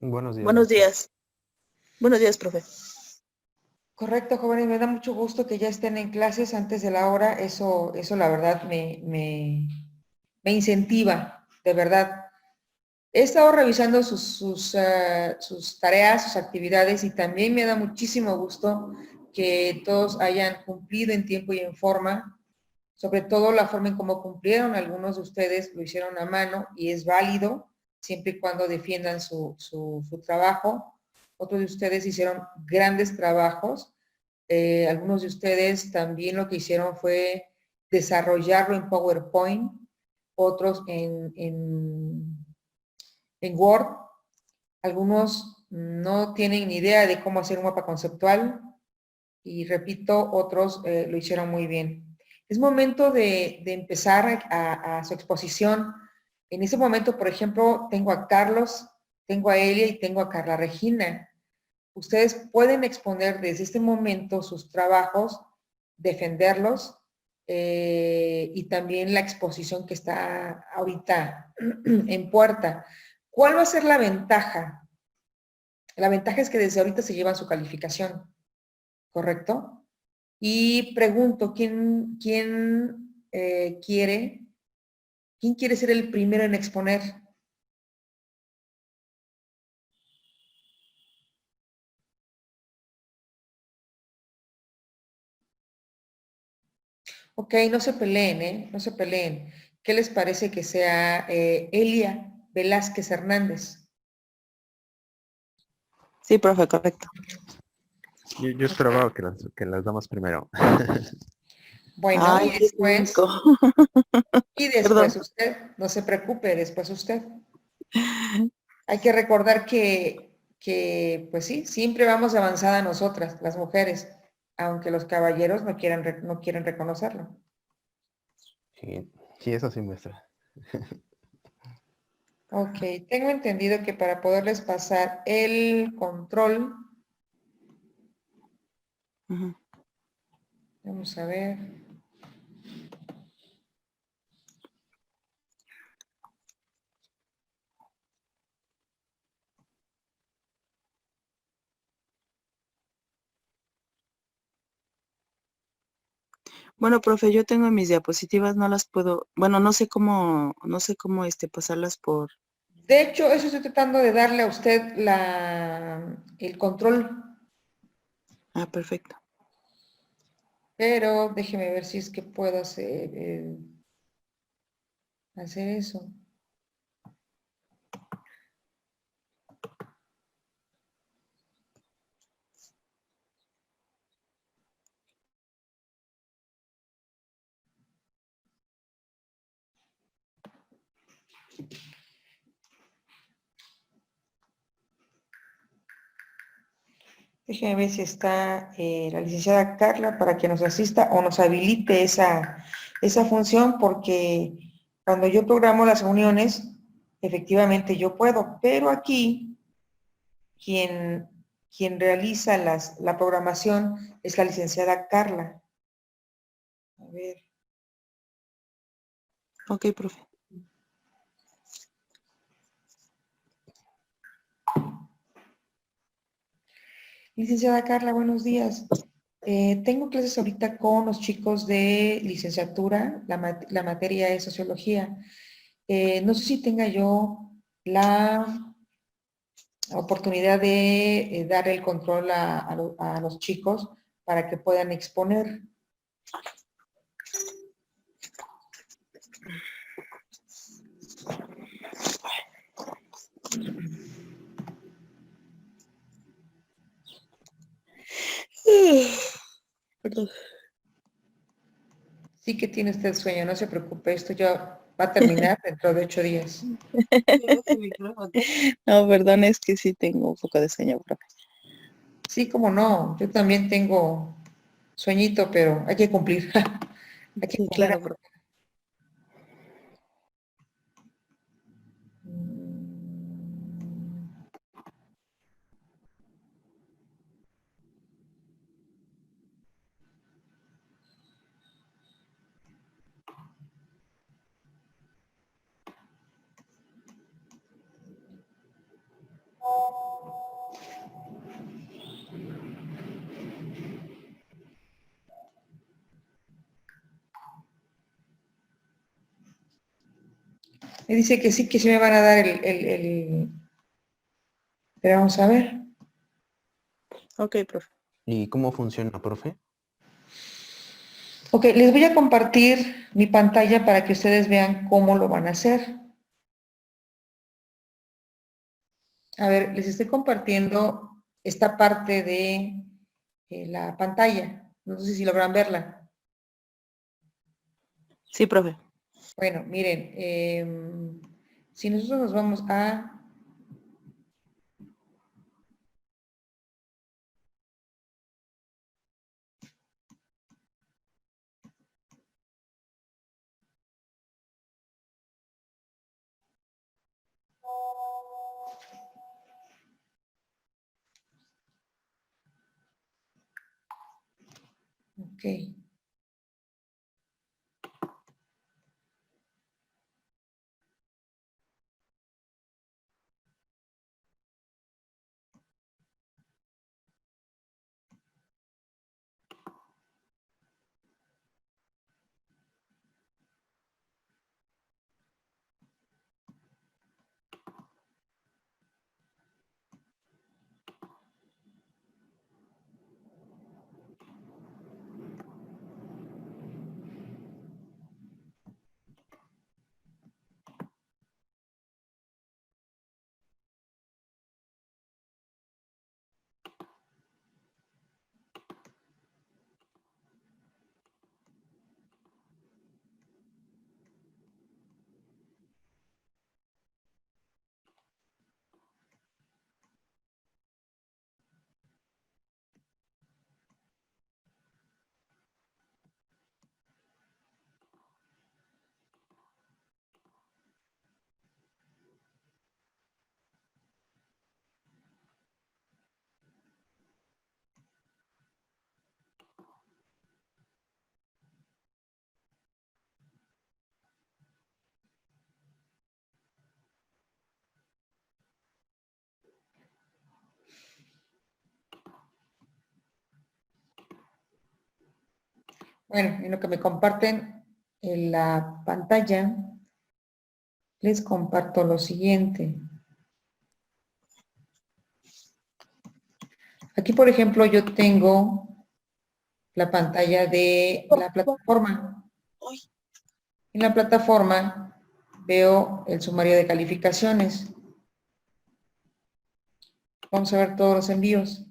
Buenos días, Buenos maestra. días. Buenos días, profe. Correcto, jóvenes, me da mucho gusto que ya estén en clases antes de la hora. Eso la verdad me incentiva, de verdad. He estado revisando sus tareas, sus actividades y también me da muchísimo gusto que todos hayan cumplido en tiempo y en forma, sobre todo la forma en cómo cumplieron. Algunos de ustedes lo hicieron a mano y es válido, siempre y cuando defiendan su trabajo. Otros de ustedes hicieron grandes trabajos. Algunos de ustedes también lo que hicieron fue desarrollarlo en PowerPoint, otros en Word. Algunos no tienen ni idea de cómo hacer un mapa conceptual y repito, otros lo hicieron muy bien. Es momento de empezar a su exposición. En ese momento, por ejemplo, tengo a Carlos, tengo a Elia y tengo a Carla Regina. Ustedes pueden exponer desde este momento sus trabajos, defenderlos y también la exposición que está ahorita en puerta. ¿Cuál va a ser la ventaja? La ventaja es que desde ahorita se llevan su calificación, ¿correcto? Y pregunto, ¿quién quiere ser el primero en exponer? Ok, no se peleen, ¿eh? No se peleen. ¿Qué les parece que sea Elia Velázquez Hernández? Sí, profe, correcto. Yo esperaba que las damas primero. Bueno, Ay, qué cínico. y Perdón. después usted, no se preocupe, después usted. Hay que recordar pues sí, siempre vamos de avanzada nosotras, las mujeres, aunque los caballeros no quieren reconocerlo. Sí, sí, eso sí, maestra. Ok, tengo entendido que para poderles pasar el control, Ujú. vamos a ver. Bueno, profe, yo tengo mis diapositivas, no las puedo, bueno, no sé cómo pasarlas por. De hecho, eso estoy tratando de darle a usted el control, Ah, perfecto. pero déjeme ver si es que puedo hacer eso. Déjeme ver si está la licenciada Carla para que nos asista o nos habilite esa función, porque cuando yo programo las reuniones, efectivamente yo puedo, pero aquí quien, quien realiza la programación es la licenciada Carla. A ver. Ok, profe. Licenciada Carla, buenos días. Tengo clases ahorita con los chicos de licenciatura, la materia es sociología. No sé si tenga yo la oportunidad de dar el control a los chicos para que puedan exponer. Perdón. Sí que tiene usted sueño, no se preocupe, esto ya va a terminar dentro de 8 días. No, perdón, es que sí tengo un poco de sueño, profe. Sí, como no, yo también tengo sueñito, pero hay que cumplir. Hay que Sí, cumplir. claro, profe. Me dice que sí me van a dar Pero vamos a ver. Ok, profe. ¿Y cómo funciona, profe? Ok, les voy a compartir mi pantalla para que ustedes vean cómo lo van a hacer. A ver, les estoy compartiendo esta parte de la pantalla. No sé si logran verla. Sí, profe. Bueno, miren, si nosotros nos vamos a... Ok. Bueno, en lo que me comparten en la pantalla, les comparto lo siguiente. Aquí, por ejemplo, yo tengo la pantalla de la plataforma. En la plataforma veo el sumario de calificaciones. Vamos a ver todos los envíos.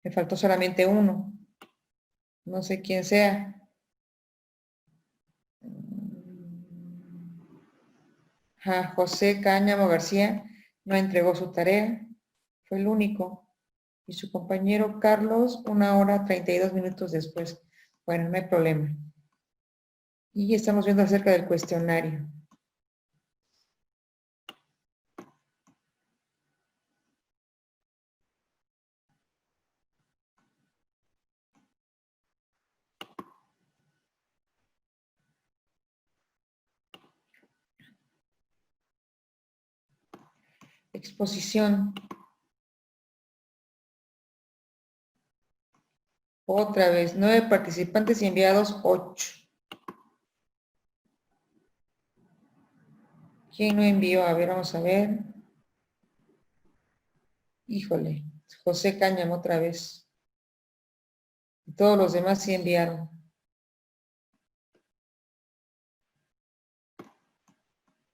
Me faltó solamente uno. No sé quién sea. José Cáñamo García no entregó su tarea. Fue el único. Y su compañero Carlos, 1 hora 32 minutos después. Bueno, no hay problema. Y estamos viendo acerca del cuestionario. Exposición. Otra vez, 9 participantes y enviados 8. ¿Quién no envió? A ver, vamos a ver. Híjole, José Cáñamo otra vez. Y todos los demás sí enviaron.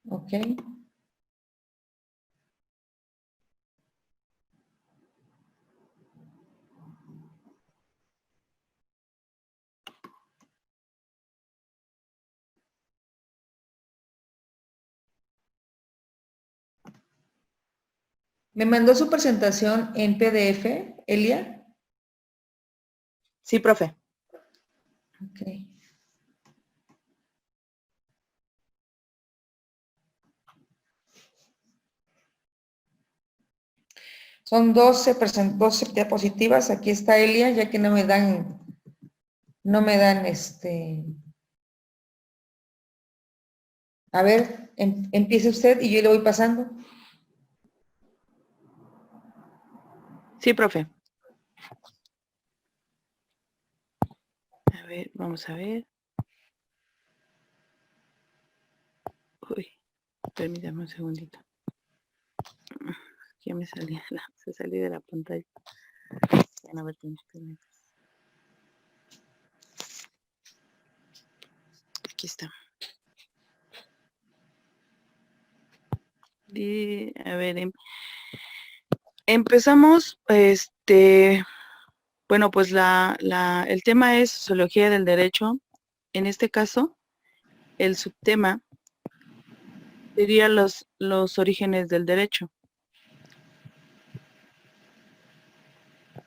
Ok. ¿Me mandó su presentación en PDF, Elia? Sí, profe. Ok. Son 12 diapositivas. Aquí está Elia, ya que no me dan A ver, empiece usted y yo le voy pasando. Sí, profe. A ver, vamos a ver. Permítame un segundito. Ya me salí, se salí de la pantalla. Ya no, a ver, permítame. Aquí está. A ver, empezamos, bueno, pues el tema es sociología del derecho. En este caso, el subtema sería los orígenes del derecho.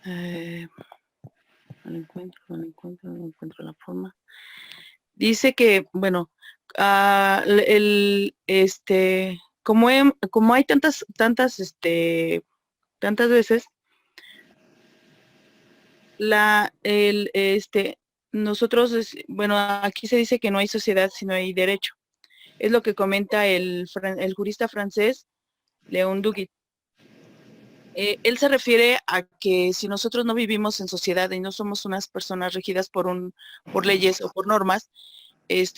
No encuentro la forma. Dice que, bueno, como hay tantas veces, nosotros, bueno, aquí se dice que no hay sociedad si no hay derecho. Es lo que comenta el jurista francés Léon Duguit. Él se refiere a que si nosotros no vivimos en sociedad y no somos unas personas regidas por leyes o por normas,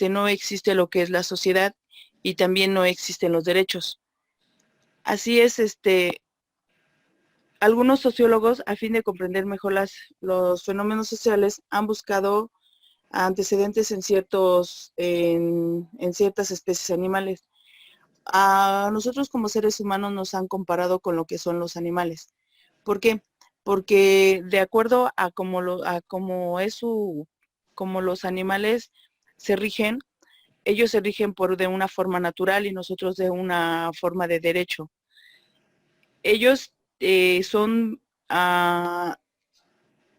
no existe lo que es la sociedad y también no existen los derechos. Así es, algunos sociólogos, a fin de comprender mejor los fenómenos sociales, han buscado antecedentes en ciertas especies animales. A nosotros como seres humanos nos han comparado con lo que son los animales. ¿Por qué? Porque de acuerdo a cómo los animales se rigen, ellos se rigen de una forma natural y nosotros de una forma de derecho. Ellos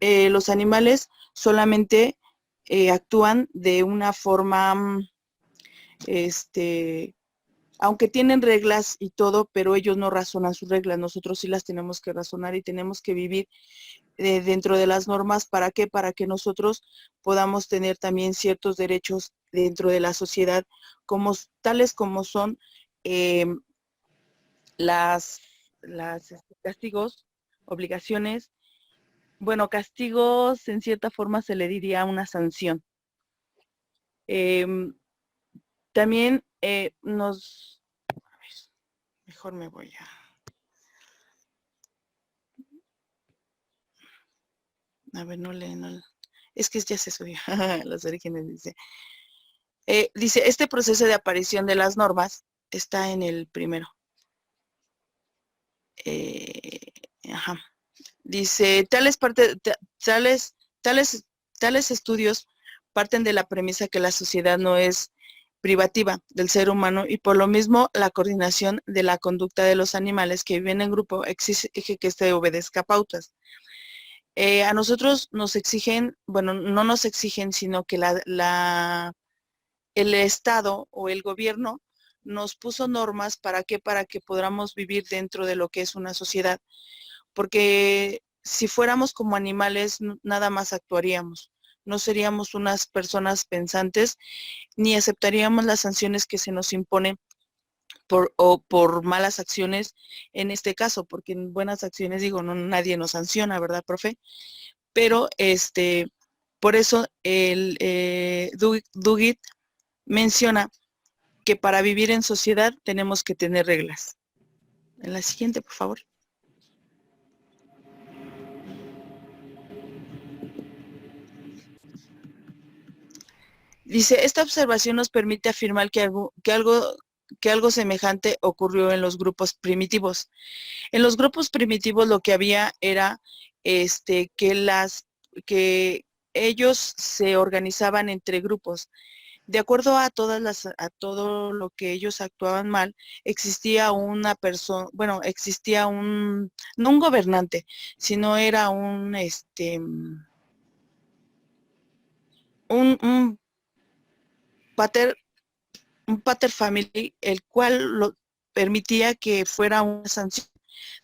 los animales solamente actúan de una forma, aunque tienen reglas y todo, pero ellos no razonan sus reglas. Nosotros sí las tenemos que razonar y tenemos que vivir dentro de las normas. ¿Para qué? Para que nosotros podamos tener también ciertos derechos dentro de la sociedad, tales como son las castigos, obligaciones. Bueno, castigos en cierta forma se le diría una sanción. También a ver, mejor me voy a ver, no, es que ya se subió los orígenes, dice. Dice, este proceso de aparición de las normas está en el primero. Ajá. Dice, tales estudios parten de la premisa que la sociedad no es privativa del ser humano y por lo mismo la coordinación de la conducta de los animales que viven en grupo exige que se obedezca pautas. A nosotros nos exigen, bueno, no nos exigen, sino que el Estado o el gobierno nos puso normas. ¿Para qué? Para que podamos vivir dentro de lo que es una sociedad. Porque si fuéramos como animales, nada más actuaríamos. No seríamos unas personas pensantes, ni aceptaríamos las sanciones que se nos imponen por malas acciones en este caso, porque en buenas acciones, digo, no, nadie nos sanciona, ¿verdad, profe? Pero por eso Duguit menciona que para vivir en sociedad tenemos que tener reglas. En la siguiente, por favor. Dice, esta observación nos permite afirmar que algo semejante ocurrió en los grupos primitivos. En los grupos primitivos lo que había era que ellos se organizaban entre grupos. De acuerdo a todo lo que ellos actuaban mal, existía una persona, bueno, existía no un gobernante, sino era un pater family, el cual lo permitía que fuera una sanción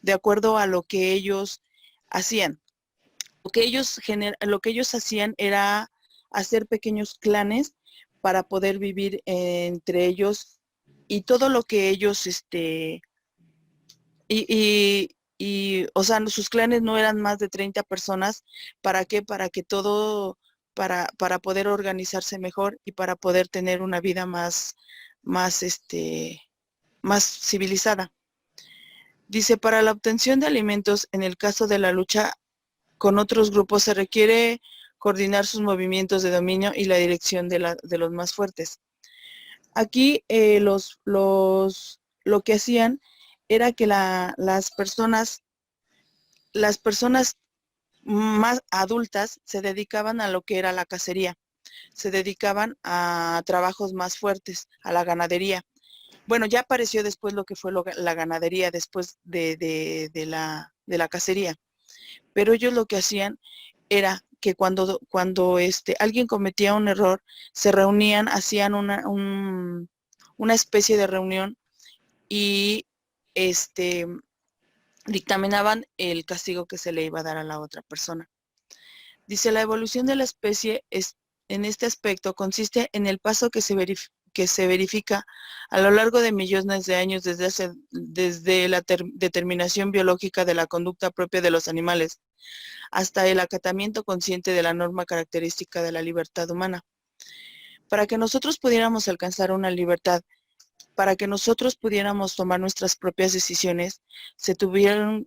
de acuerdo a lo que ellos hacían. Lo que ellos hacían era hacer pequeños clanes para poder vivir entre ellos y todo lo que ellos, o sea, sus clanes no eran más de 30 personas. ¿Para qué? Para que para poder organizarse mejor y para poder tener una vida más más civilizada. Dice, para la obtención de alimentos, en el caso de la lucha con otros grupos, se requiere coordinar sus movimientos de dominio y la dirección de los más fuertes. Aquí lo que hacían era que las personas más adultas se dedicaban a lo que era la cacería, se dedicaban a trabajos más fuertes, a la ganadería. Bueno, ya apareció después lo que fue la ganadería, después de la cacería. Pero ellos lo que hacían era que cuando alguien cometía un error, se reunían, hacían una especie de reunión y dictaminaban el castigo que se le iba a dar a la otra persona. Dice, la evolución de la especie en este aspecto consiste en el paso que se verifica a lo largo de millones de años desde la determinación biológica de la conducta propia de los animales hasta el acatamiento consciente de la norma característica de la libertad humana. Para que nosotros pudiéramos alcanzar una libertad, para que nosotros pudiéramos tomar nuestras propias decisiones, se tuvieron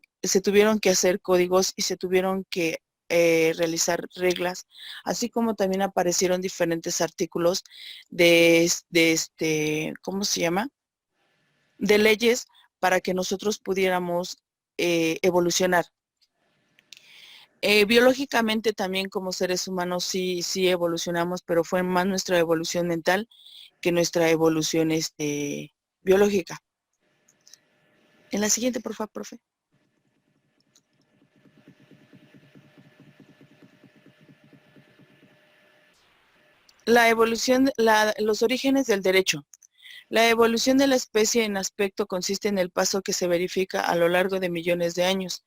que hacer códigos y se tuvieron que realizar reglas, así como también aparecieron diferentes artículos ¿cómo se llama? De leyes para que nosotros pudiéramos evolucionar. Biológicamente también como seres humanos sí evolucionamos, pero fue más nuestra evolución mental que nuestra evolución biológica. En la siguiente, por favor, profe. La evolución, los orígenes del derecho. La evolución de la especie en aspecto consiste en el paso que se verifica a lo largo de millones de años,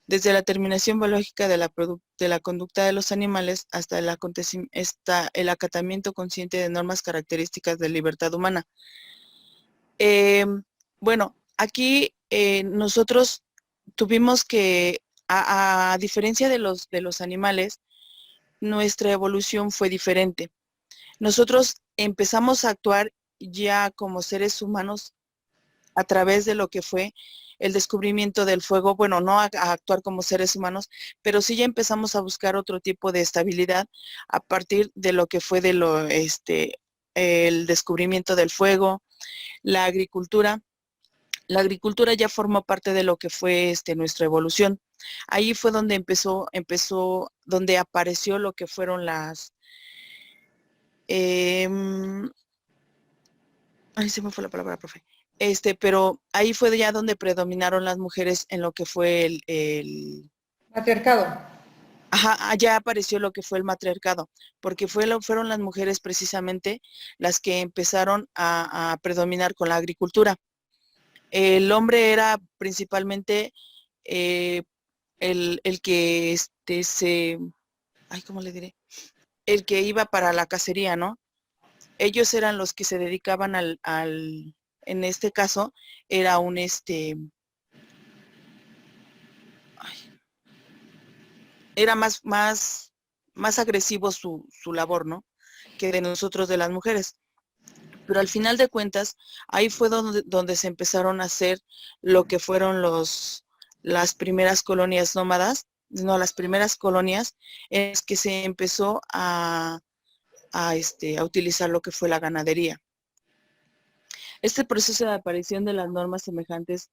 desde la terminación biológica de la conducta de los animales hasta el acatamiento consciente de normas características de libertad humana. Bueno, aquí nosotros tuvimos que, a diferencia de los animales, nuestra evolución fue diferente. Nosotros empezamos a actuar ya como seres humanos a través de lo que fue el descubrimiento del fuego, bueno, no a actuar como seres humanos, pero sí ya empezamos a buscar otro tipo de estabilidad a partir de lo que fue el descubrimiento del fuego, la agricultura. La agricultura ya formó parte de lo que fue nuestra evolución. Ahí fue donde donde apareció lo que fueron ay, se me fue la palabra, profe. Pero ahí fue ya donde predominaron las mujeres en lo que fue Matriarcado. Ajá, allá apareció lo que fue el matriarcado, porque fueron las mujeres precisamente las que empezaron a predominar con la agricultura. El hombre era principalmente eh, el que ay, ¿cómo le diré? El que iba para la cacería, ¿no? Ellos eran los que se dedicaban en este caso, era era más agresivo su labor, ¿no? Que de nosotros, de las mujeres. Pero al final de cuentas, ahí fue donde se empezaron a hacer lo que fueron las primeras colonias nómadas, no, las primeras colonias, es que se empezó a utilizar lo que fue la ganadería. Este proceso de aparición de las normas semejantes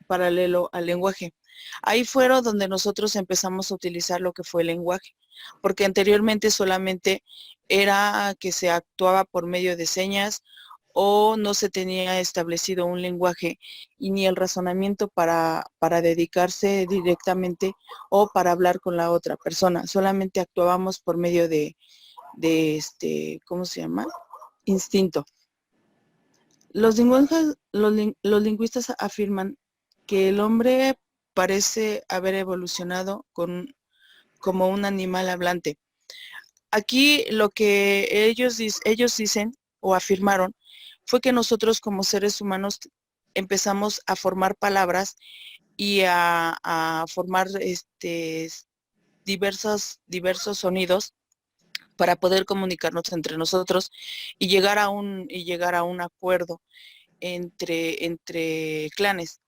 paralelo al lenguaje. Ahí fueron donde nosotros empezamos a utilizar lo que fue el lenguaje, porque anteriormente solamente era que se actuaba por medio de señas o no se tenía establecido un lenguaje y ni el razonamiento para dedicarse directamente o para hablar con la otra persona. Solamente actuábamos por medio de ¿cómo se llama? Instinto. Los lingüistas afirman que el hombre parece haber evolucionado como un animal hablante. Aquí lo que ellos dicen o afirmaron fue que nosotros como seres humanos empezamos a formar palabras y a formar diversos sonidos para poder comunicarnos entre nosotros y llegar a un acuerdo. entre clanes.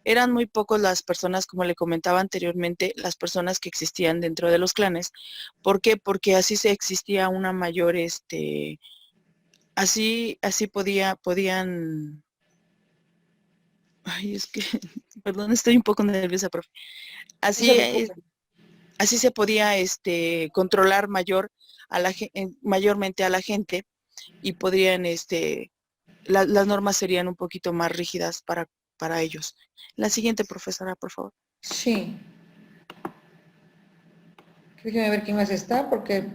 Eran muy pocos las personas, como le comentaba anteriormente, las personas que existían dentro de los clanes. ¿Por qué? Porque así se existía una mayor, así podían, ay, es que, perdón, estoy un poco nerviosa, profe. No se Así es, preocupen. así se podía controlar mayormente a la gente y podrían, las normas serían un poquito más rígidas para ellos. La siguiente, profesora, por favor. Sí. Déjeme ver quién más está, porque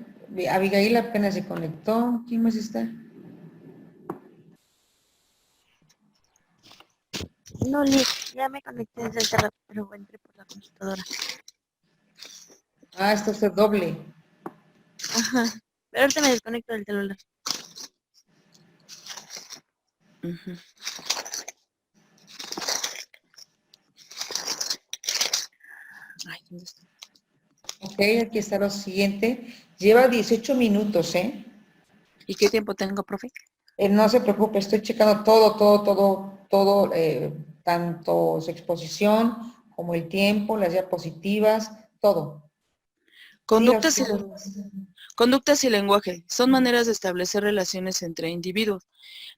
Abigail apenas se conectó. ¿Quién más está? No, Liz, ya me conecté desde hace rato, pero entré por la computadora. Ah, está usted doble. Ajá. Pero ahorita me desconecto del celular. Ujú. Ay, ¿dónde está? Ok, aquí está lo siguiente. Lleva 18 minutos, ¿eh? ¿Y qué tiempo tengo, profe? No se preocupe, estoy checando todo, tanto su exposición como el tiempo, las diapositivas, todo. Siga Conductas y, usted. conductas y lenguaje son maneras de establecer relaciones entre individuos.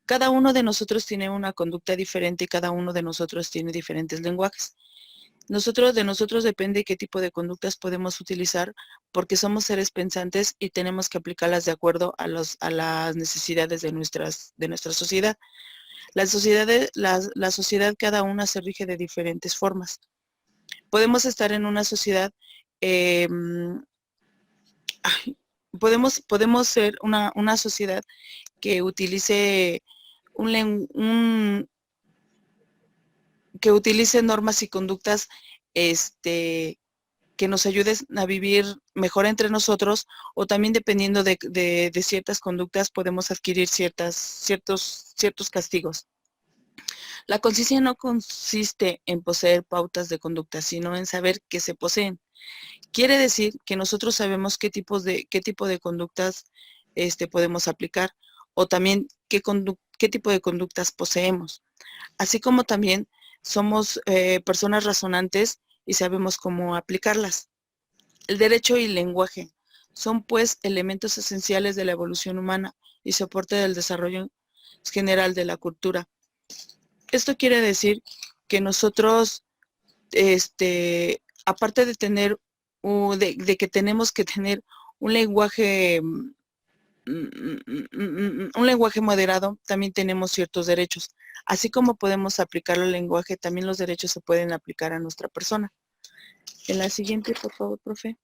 Cada uno de nosotros tiene una conducta diferente y cada uno de nosotros tiene diferentes lenguajes. De nosotros depende qué tipo de conductas podemos utilizar porque somos seres pensantes y tenemos que aplicarlas de acuerdo a las necesidades de nuestra sociedad. La sociedad cada una se rige de diferentes formas. Podemos estar en una sociedad, eh, podemos ser una sociedad que utilice que utilice normas y conductas que nos ayuden a vivir mejor entre nosotros, o también dependiendo de ciertas conductas podemos adquirir ciertos castigos. La conciencia no consiste en poseer pautas de conducta, sino en saber que se poseen. Quiere decir que nosotros sabemos qué tipo de conductas podemos aplicar, o también qué tipo de conductas poseemos. Así como también somos personas razonantes y sabemos cómo aplicarlas. El derecho y el lenguaje son pues elementos esenciales de la evolución humana y soporte del desarrollo general de la cultura. Esto quiere decir que nosotros, aparte de tener, de que tenemos que tener un lenguaje, un lenguaje moderado, también tenemos ciertos derechos. Así como podemos aplicar el lenguaje, también los derechos se pueden aplicar a nuestra persona. En la siguiente, por favor, profe.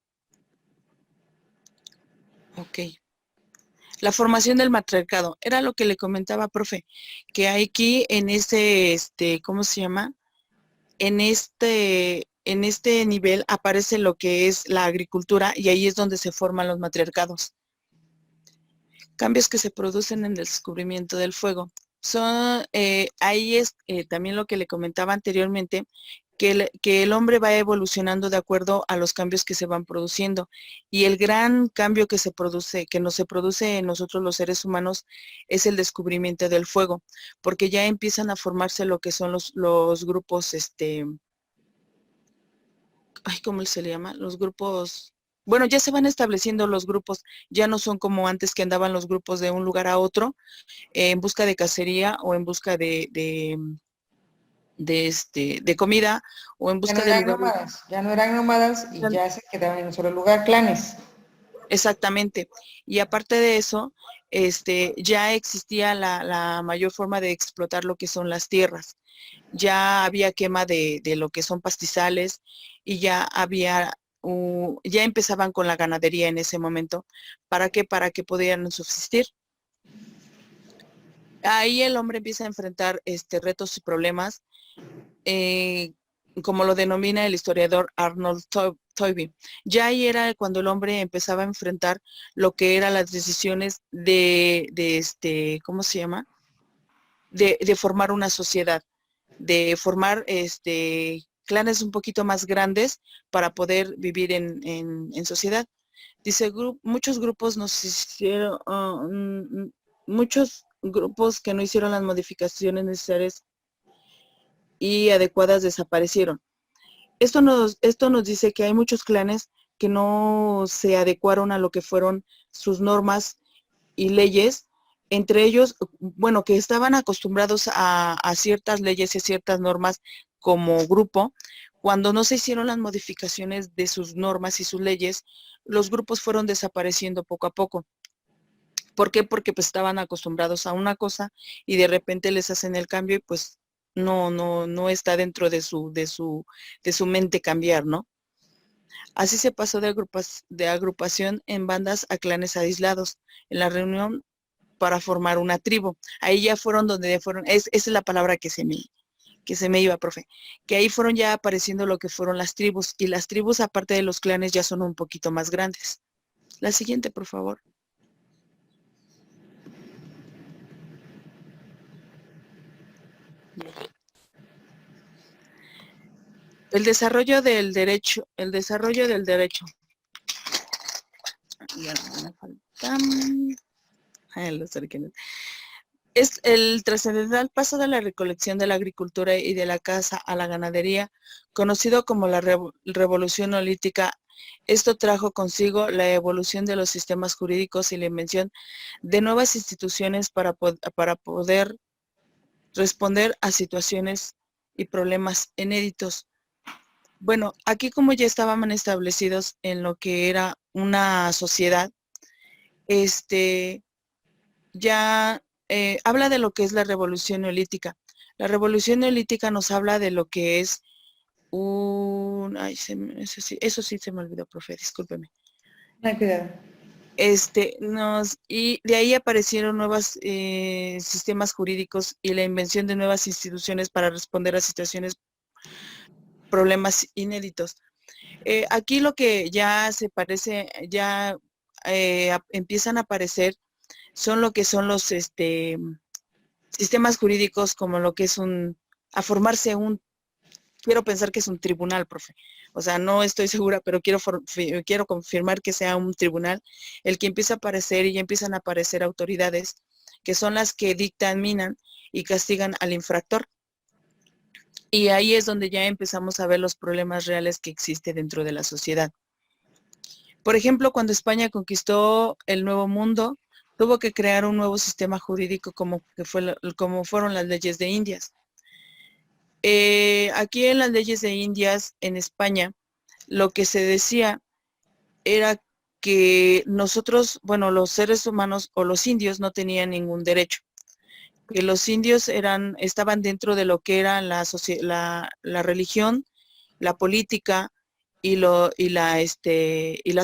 Ok. La formación del matriarcado. Era lo que le comentaba, profe, que aquí en ¿cómo se llama? En este nivel aparece lo que es la agricultura y ahí es donde se forman los matriarcados. Cambios que se producen en el descubrimiento del fuego. Ahí es también lo que le comentaba anteriormente, que el hombre va evolucionando de acuerdo a los cambios que se van produciendo. Y el gran cambio que se produce en nosotros los seres humanos es el descubrimiento del fuego, porque ya empiezan a formarse lo que son los grupos, ¿cómo se le llama? Los grupos, bueno, ya se van estableciendo los grupos, ya no son como antes que andaban los grupos de un lugar a otro en busca de cacería o en busca de comida o en Ya no busca de eran lugares. nómadas, ya no eran nómadas y ya se quedaban en un solo lugar, clanes. Exactamente. Y aparte de eso, ya existía la mayor forma de explotar lo que son las tierras. Ya había quema de lo que son pastizales y ya empezaban con la ganadería en ese momento. ¿Para qué? Para que pudieran subsistir. Ahí el hombre empieza a enfrentar retos y problemas, eh, como lo denomina el historiador Arnold Toynbee. Ya ahí era cuando el hombre empezaba a enfrentar lo que eran las decisiones ¿cómo se llama? De formar una sociedad, de formar clanes un poquito más grandes para poder vivir en sociedad. Dice, muchos grupos nos hicieron, muchos grupos que no hicieron las modificaciones necesarias y adecuadas desaparecieron. Esto nos dice que hay muchos clanes que no se adecuaron a lo que fueron sus normas y leyes, entre ellos, bueno, que estaban acostumbrados a ciertas leyes y ciertas normas como grupo. Cuando no se hicieron las modificaciones de sus normas y sus leyes, los grupos fueron desapareciendo poco a poco. ¿Por qué? Porque pues estaban acostumbrados a una cosa y de repente les hacen el cambio y pues no está dentro de su mente cambiar, ¿no? Así se pasó de agrupación en bandas a clanes aislados. En la reunión para formar una tribu. Ahí ya fueron esa es la palabra que se me iba, profe, que ahí fueron ya apareciendo lo que fueron las tribus, y las tribus aparte de los clanes ya son un poquito más grandes. La siguiente, por favor. El desarrollo del derecho. Ya no me falta. Los orígenes. Es el trascendental paso de la recolección de la agricultura y de la caza a la ganadería, conocido como la revolución neolítica. Esto trajo consigo la evolución de los sistemas jurídicos y la invención de nuevas instituciones para poder responder a situaciones y problemas inéditos. Bueno, aquí como ya estaban establecidos en lo que era una sociedad, ya habla de lo que es la revolución neolítica. La revolución neolítica nos habla de lo que es eso sí se me olvidó, profe, discúlpeme. No, cuidado. Y de ahí aparecieron nuevos sistemas jurídicos y la invención de nuevas instituciones para responder a situaciones, problemas inéditos. Aquí lo que ya se parece, ya empiezan a aparecer son lo que son los sistemas jurídicos, como lo que es a formarse quiero pensar que es un tribunal, profe. O sea, no estoy segura, pero quiero confirmar que sea un tribunal el que empieza a aparecer, y ya empiezan a aparecer autoridades que son las que dictaminan y castigan al infractor. Y ahí es donde ya empezamos a ver los problemas reales que existen dentro de la sociedad. Por ejemplo, cuando España conquistó el Nuevo Mundo, tuvo que crear un nuevo sistema jurídico como fueron las leyes de Indias. Aquí en las leyes de Indias, en España, lo que se decía era que nosotros, bueno, los seres humanos o los indios no tenían ningún derecho, que los indios estaban dentro de lo que era la religión, la política y la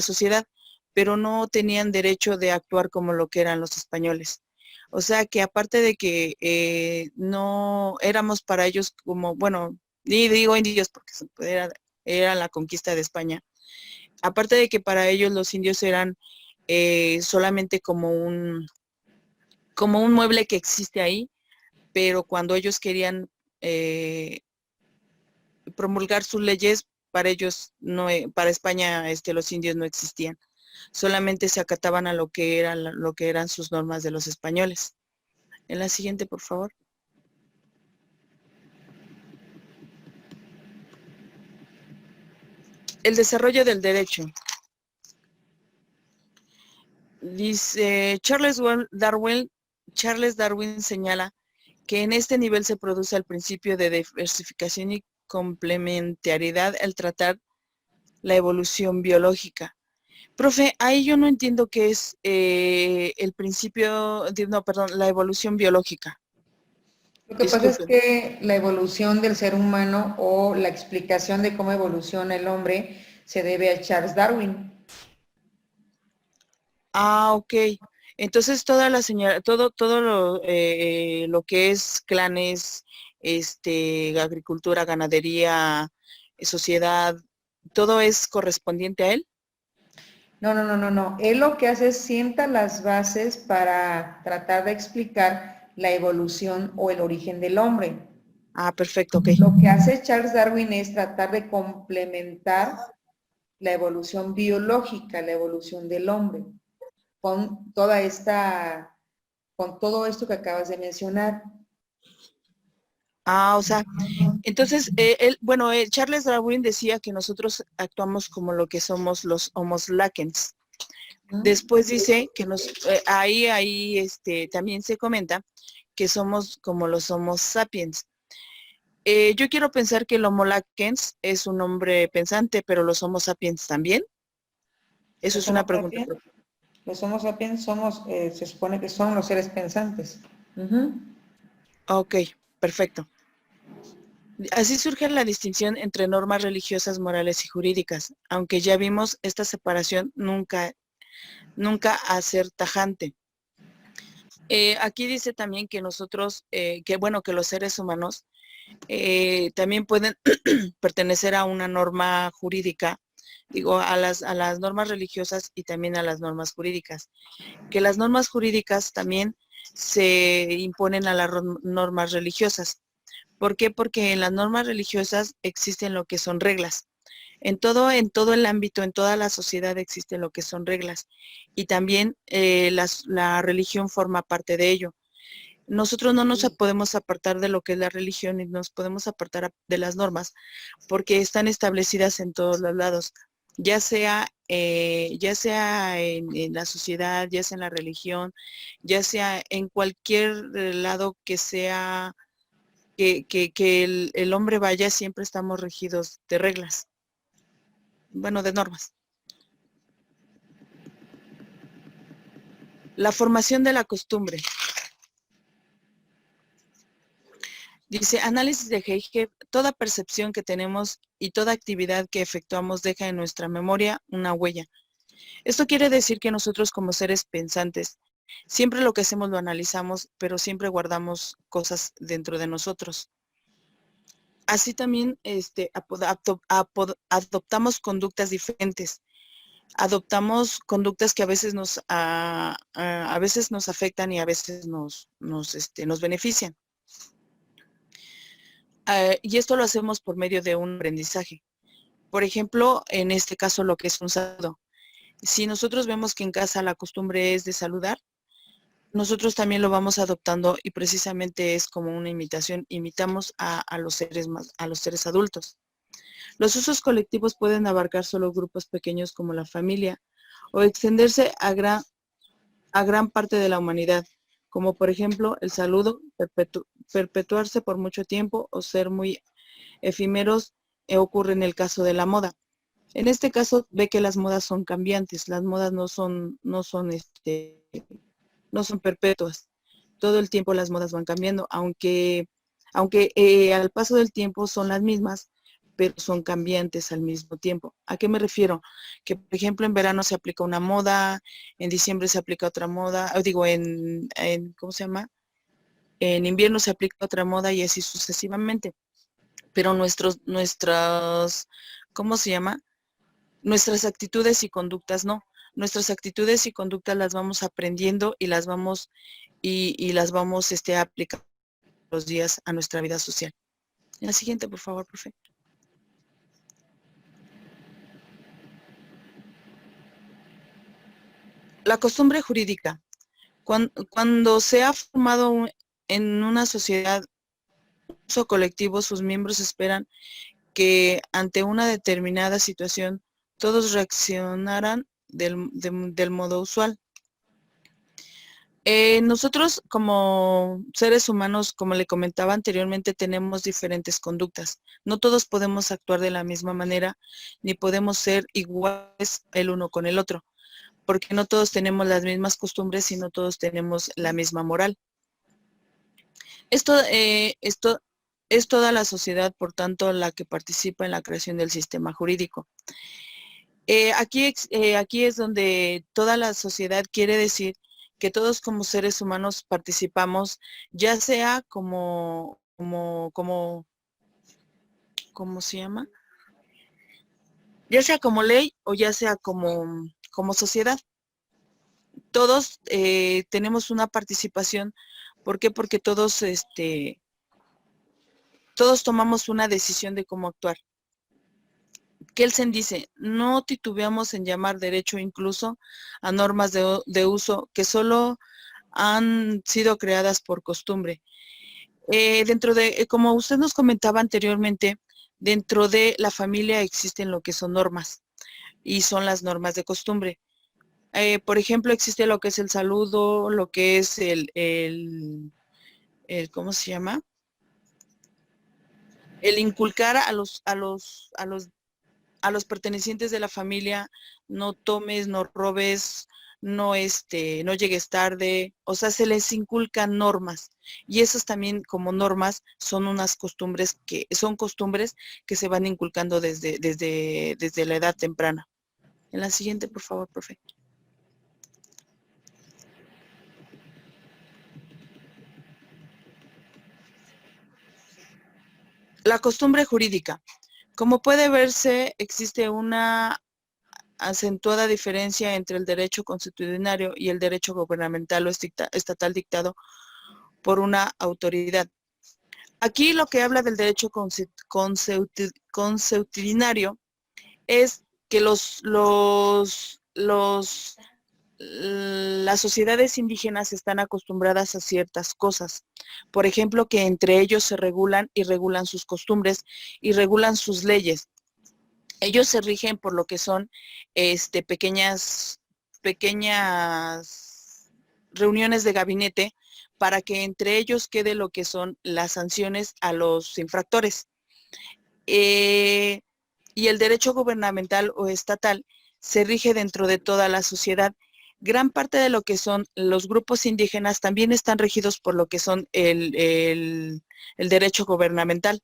sociedad, pero no tenían derecho de actuar como lo que eran los españoles. O sea que aparte de que no éramos para ellos como, bueno, ni digo indios porque era la conquista de España, aparte de que para ellos los indios eran solamente como un mueble que existe ahí, pero cuando ellos querían promulgar sus leyes, para ellos no, para España los indios no existían, solamente se acataban a lo que eran sus normas de los españoles. En la siguiente, por favor. El desarrollo del derecho. Dice Charles Darwin señala que en este nivel se produce el principio de diversificación y complementariedad al tratar la evolución biológica. Profe, ahí yo no entiendo qué es la evolución biológica. Lo que pasa es que la evolución del ser humano o la explicación de cómo evoluciona el hombre se debe a Charles Darwin. Ah, ok. Entonces todo lo que es clanes, agricultura, ganadería, sociedad, ¿todo es correspondiente a él? No. Él lo que hace es sienta las bases para tratar de explicar la evolución o el origen del hombre. Ah, perfecto, ok. Lo que hace Charles Darwin es tratar de complementar la evolución biológica, la evolución del hombre, con toda esta con todo esto que acabas de mencionar. O sea, entonces, Charles Darwin decía que nosotros actuamos como lo que somos los Homo sapiens. Después dice que también se comenta que somos como los Homo sapiens. Yo quiero pensar que el Homo sapiens es un hombre pensante, pero los Homo sapiens también. Eso es una pregunta. Los Homo sapiens somos, se supone que son los seres pensantes. Ok, perfecto. Así surge la distinción entre normas religiosas, morales y jurídicas, aunque ya vimos esta separación nunca a ser tajante. Aquí dice también que nosotros, que los seres humanos también pueden pertenecer a una norma jurídica, a las normas religiosas y también a las normas jurídicas. Que las normas jurídicas también se imponen a las normas religiosas. ¿Por qué? Porque en las normas religiosas existen lo que son reglas. En todo el ámbito, en toda la sociedad existen lo que son reglas. Y también la religión forma parte de ello. Nosotros no nos podemos apartar de lo que es la religión y nos podemos apartar de las normas porque están establecidas en todos los lados, ya sea en la sociedad, ya sea en la religión, ya sea en cualquier lado que sea que el hombre vaya, siempre estamos regidos de reglas, de normas. La formación de la costumbre. Dice, análisis de Heiche, toda percepción que tenemos y toda actividad que efectuamos deja en nuestra memoria una huella. Esto quiere decir que nosotros como seres pensantes, siempre lo que hacemos lo analizamos, pero siempre guardamos cosas dentro de nosotros. Así también adoptamos conductas diferentes. Adoptamos conductas que a veces a veces nos afectan y a veces nos benefician. Y esto lo hacemos por medio de un aprendizaje. Por ejemplo, en este caso lo que es un saludo. Si nosotros vemos que en casa la costumbre es de saludar, nosotros también lo vamos adoptando y precisamente es como una imitación. Imitamos a los seres adultos. Los usos colectivos pueden abarcar solo grupos pequeños como la familia o extenderse a gran parte de la humanidad, como por ejemplo el saludo, perpetuarse por mucho tiempo o ser muy efímeros, ocurre en el caso de la moda. En este caso ve que las modas son cambiantes, las modas no son perpetuas. Todo el tiempo las modas van cambiando, aunque al paso del tiempo son las mismas, pero son cambiantes al mismo tiempo. ¿A qué me refiero? Que, por ejemplo, en verano se aplica una moda, en diciembre se aplica otra moda, ¿cómo se llama? En invierno se aplica otra moda y así sucesivamente. Pero ¿cómo se llama? Nuestras actitudes y conductas no. Nuestras actitudes y conductas las vamos aprendiendo y las vamos aplicando los días a nuestra vida social. La siguiente, por favor, profe. La costumbre jurídica. Cuando se ha formado en una sociedad un uso colectivo, sus miembros esperan que ante una determinada situación todos reaccionaran del modo usual. Nosotros como seres humanos, como le comentaba anteriormente, tenemos diferentes conductas. No todos podemos actuar de la misma manera, ni podemos ser iguales el uno con el otro, porque no todos tenemos las mismas costumbres y no todos tenemos la misma moral. Esto es toda la sociedad, por tanto, la que participa en la creación del sistema jurídico. Aquí es donde toda la sociedad quiere decir que todos como seres humanos participamos, ya sea ¿cómo se llama? Ya sea como ley o ya sea como sociedad. Todos tenemos una participación. ¿Por qué? Porque todos tomamos una decisión de cómo actuar. Kelsen dice, no titubeamos en llamar derecho incluso a normas de uso que solo han sido creadas por costumbre. Dentro de, como usted nos comentaba anteriormente, dentro de la familia existen lo que son normas y son las normas de costumbre. Por ejemplo, existe lo que es el saludo, lo que es ¿cómo se llama? El inculcar a los pertenecientes de la familia, no tomes, no robes, no llegues tarde, o sea, se les inculcan normas. Y esas también como normas son unas costumbres que se van inculcando desde la edad temprana. En la siguiente, por favor, profe. La costumbre jurídica. Como puede verse, existe una acentuada diferencia entre el derecho consuetudinario y el derecho gubernamental o estatal dictado por una autoridad. Aquí lo que habla del derecho consuetudinario es que las sociedades indígenas están acostumbradas a ciertas cosas. Por ejemplo, que entre ellos se regulan y regulan sus costumbres y regulan sus leyes. Ellos se rigen por lo que son pequeñas reuniones de gabinete para que entre ellos quede lo que son las sanciones a los infractores. Y el derecho gubernamental o estatal se rige dentro de toda la sociedad. Gran parte de lo que son los grupos indígenas también están regidos por lo que son el derecho gubernamental.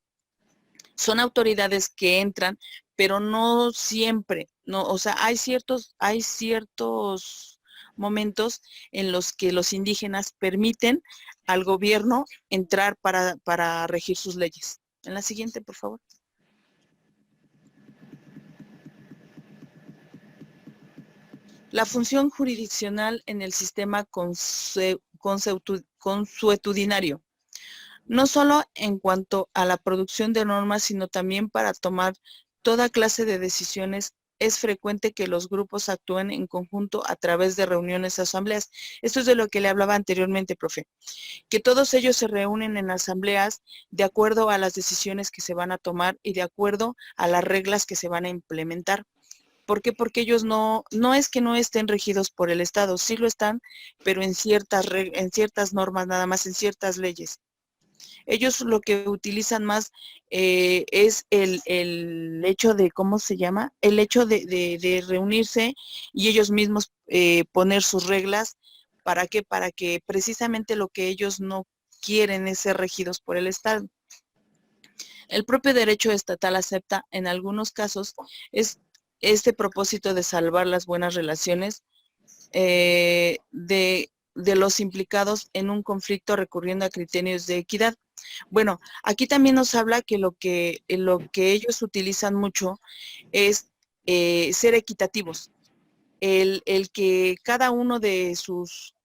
Son autoridades que entran, pero no siempre, no, o sea, hay ciertos momentos en los que los indígenas permiten al gobierno entrar para regir sus leyes. En la siguiente, por favor. La función jurisdiccional en el sistema consuetudinario. No solo en cuanto a la producción de normas, sino también para tomar toda clase de decisiones. Es frecuente que los grupos actúen en conjunto a través de reuniones o asambleas. Esto es de lo que le hablaba anteriormente, profe. Que todos ellos se reúnen en asambleas de acuerdo a las decisiones que se van a tomar y de acuerdo a las reglas que se van a implementar. ¿Por qué? Porque ellos no es que no estén regidos por el Estado, sí lo están, pero en ciertas normas, nada más en ciertas leyes. Ellos lo que utilizan más es el hecho de, ¿cómo se llama? El hecho de reunirse y ellos mismos poner sus reglas. ¿Para qué? Para que precisamente lo que ellos no quieren es ser regidos por el Estado. El propio derecho estatal acepta en algunos casos este propósito de salvar las buenas relaciones de los implicados en un conflicto recurriendo a criterios de equidad. Bueno, aquí también nos habla que lo que ellos utilizan mucho es ser equitativos. El que cada uno de sus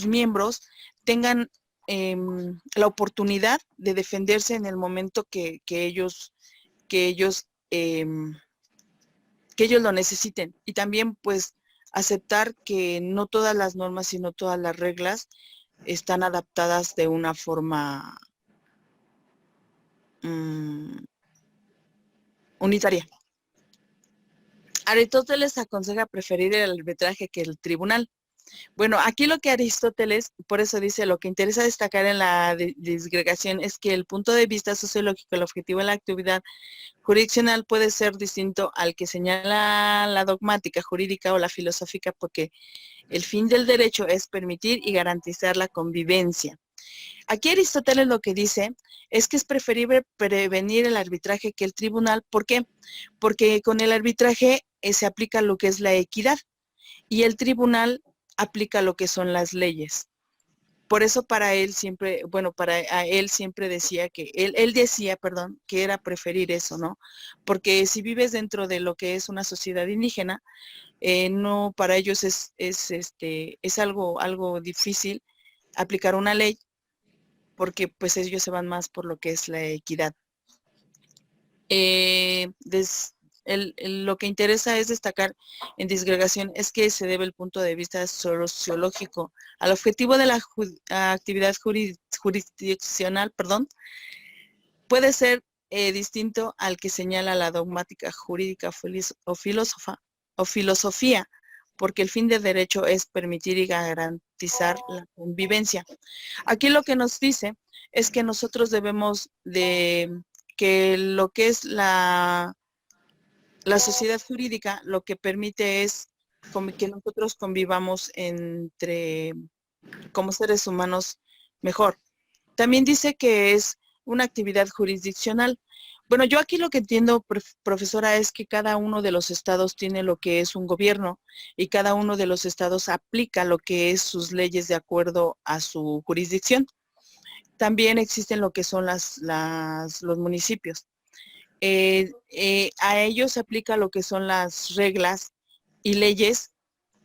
miembros tengan la oportunidad de defenderse en el momento que ellos lo necesiten. Y también, pues, aceptar que no todas las normas, sino todas las reglas están adaptadas de una forma unitaria. Aristóteles aconseja preferir el arbitraje que el tribunal. Bueno, aquí lo que Aristóteles, por eso dice, lo que interesa destacar en la disgregación es que el punto de vista sociológico, el objetivo de la actividad jurisdiccional puede ser distinto al que señala la dogmática jurídica o la filosófica, porque el fin del derecho es permitir y garantizar la convivencia. Aquí Aristóteles lo que dice es que es preferible prevenir el arbitraje que el tribunal. ¿Por qué? Porque con el arbitraje se aplica lo que es la equidad y el tribunal aplica lo que son las leyes. Por eso para él siempre decía que, él decía, perdón, que era preferir eso, ¿no? Porque si vives dentro de lo que es una sociedad indígena, no, para ellos es algo difícil aplicar una ley, porque pues ellos se van más por lo que es la equidad. lo que interesa es destacar en disgregación es que se debe el punto de vista sociológico al objetivo de la actividad jurisdiccional, puede ser distinto al que señala la dogmática jurídica o filosofía, porque el fin del derecho es permitir y garantizar la convivencia. Aquí lo que nos dice es que nosotros debemos de que lo que es la sociedad jurídica lo que permite es que nosotros convivamos como seres humanos mejor. También dice que es una actividad jurisdiccional. Bueno, yo aquí lo que entiendo, profesora, es que cada uno de los estados tiene lo que es un gobierno y cada uno de los estados aplica lo que es sus leyes de acuerdo a su jurisdicción. También existen lo que son los municipios. A ellos se aplica lo que son las reglas y leyes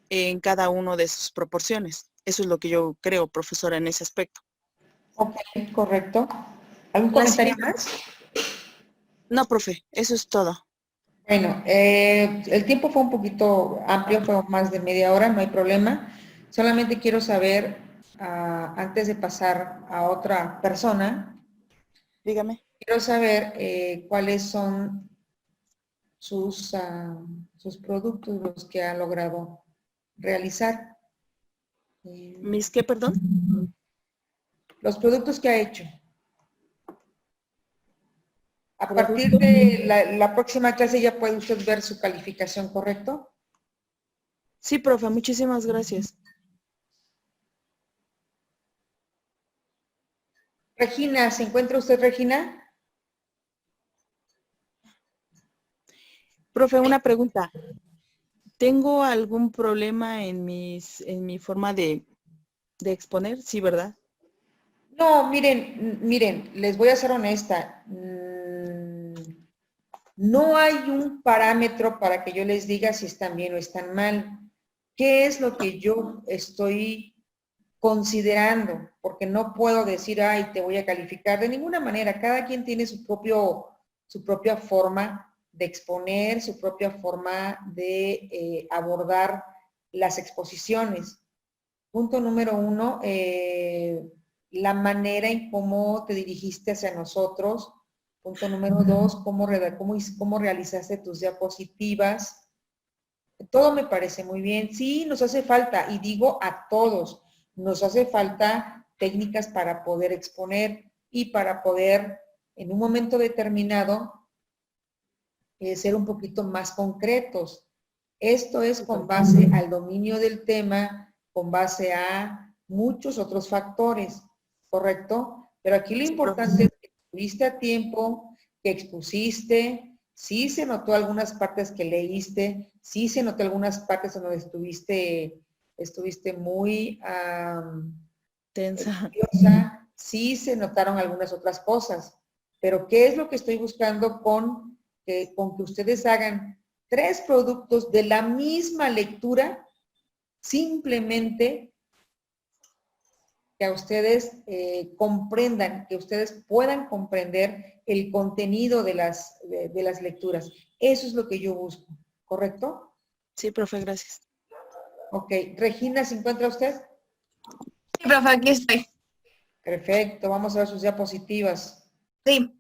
en cada uno de sus proporciones. Eso es lo que yo creo, profesora, en ese aspecto. Ok, correcto. ¿Algún La comentario siguiente. más? No, profe, eso es todo. Bueno, el tiempo fue un poquito amplio, fue más de media hora, no hay problema. Solamente quiero saber, antes de pasar a otra persona, Dígame. quiero saber cuáles son sus productos, los que ha logrado realizar. ¿Mis qué, perdón? Los productos que ha hecho. A ¿Productos? partir de la próxima clase ya puede usted ver su calificación, ¿correcto? Sí, profe, muchísimas gracias. Regina, ¿se encuentra usted, Regina? Profe, una pregunta. ¿Tengo algún problema en mi forma de exponer? Sí, ¿verdad? No, miren, les voy a ser honesta. No hay un parámetro para que yo les diga si están bien o están mal. ¿Qué es lo que yo estoy considerando? Porque no puedo decir, ay, te voy a calificar de ninguna manera. Cada quien tiene su propia forma de exponer, su propia forma de abordar las exposiciones. Punto número 1, la manera en cómo te dirigiste hacia nosotros. Punto número 2, cómo realizaste tus diapositivas. Todo me parece muy bien. Sí, nos hace falta, y digo a todos, nos hace falta técnicas para poder exponer y para poder, en un momento determinado, ser un poquito más concretos. Esto es con base al dominio del tema, con base a muchos otros factores, ¿correcto? Pero aquí lo importante es que estuviste a tiempo, que expusiste, sí se notó algunas partes que leíste, sí se notó algunas partes donde estuviste muy Tensa. nerviosa, sí se notaron algunas otras cosas. Pero ¿qué es lo que estoy buscando con que ustedes hagan 3 productos de la misma lectura? Simplemente que a ustedes comprendan, que ustedes puedan comprender el contenido de las lecturas. Eso es lo que yo busco, ¿correcto? Sí, profe, gracias. Ok. Regina, ¿se encuentra usted? Sí, profe, aquí estoy. Perfecto, vamos a ver sus diapositivas. Sí.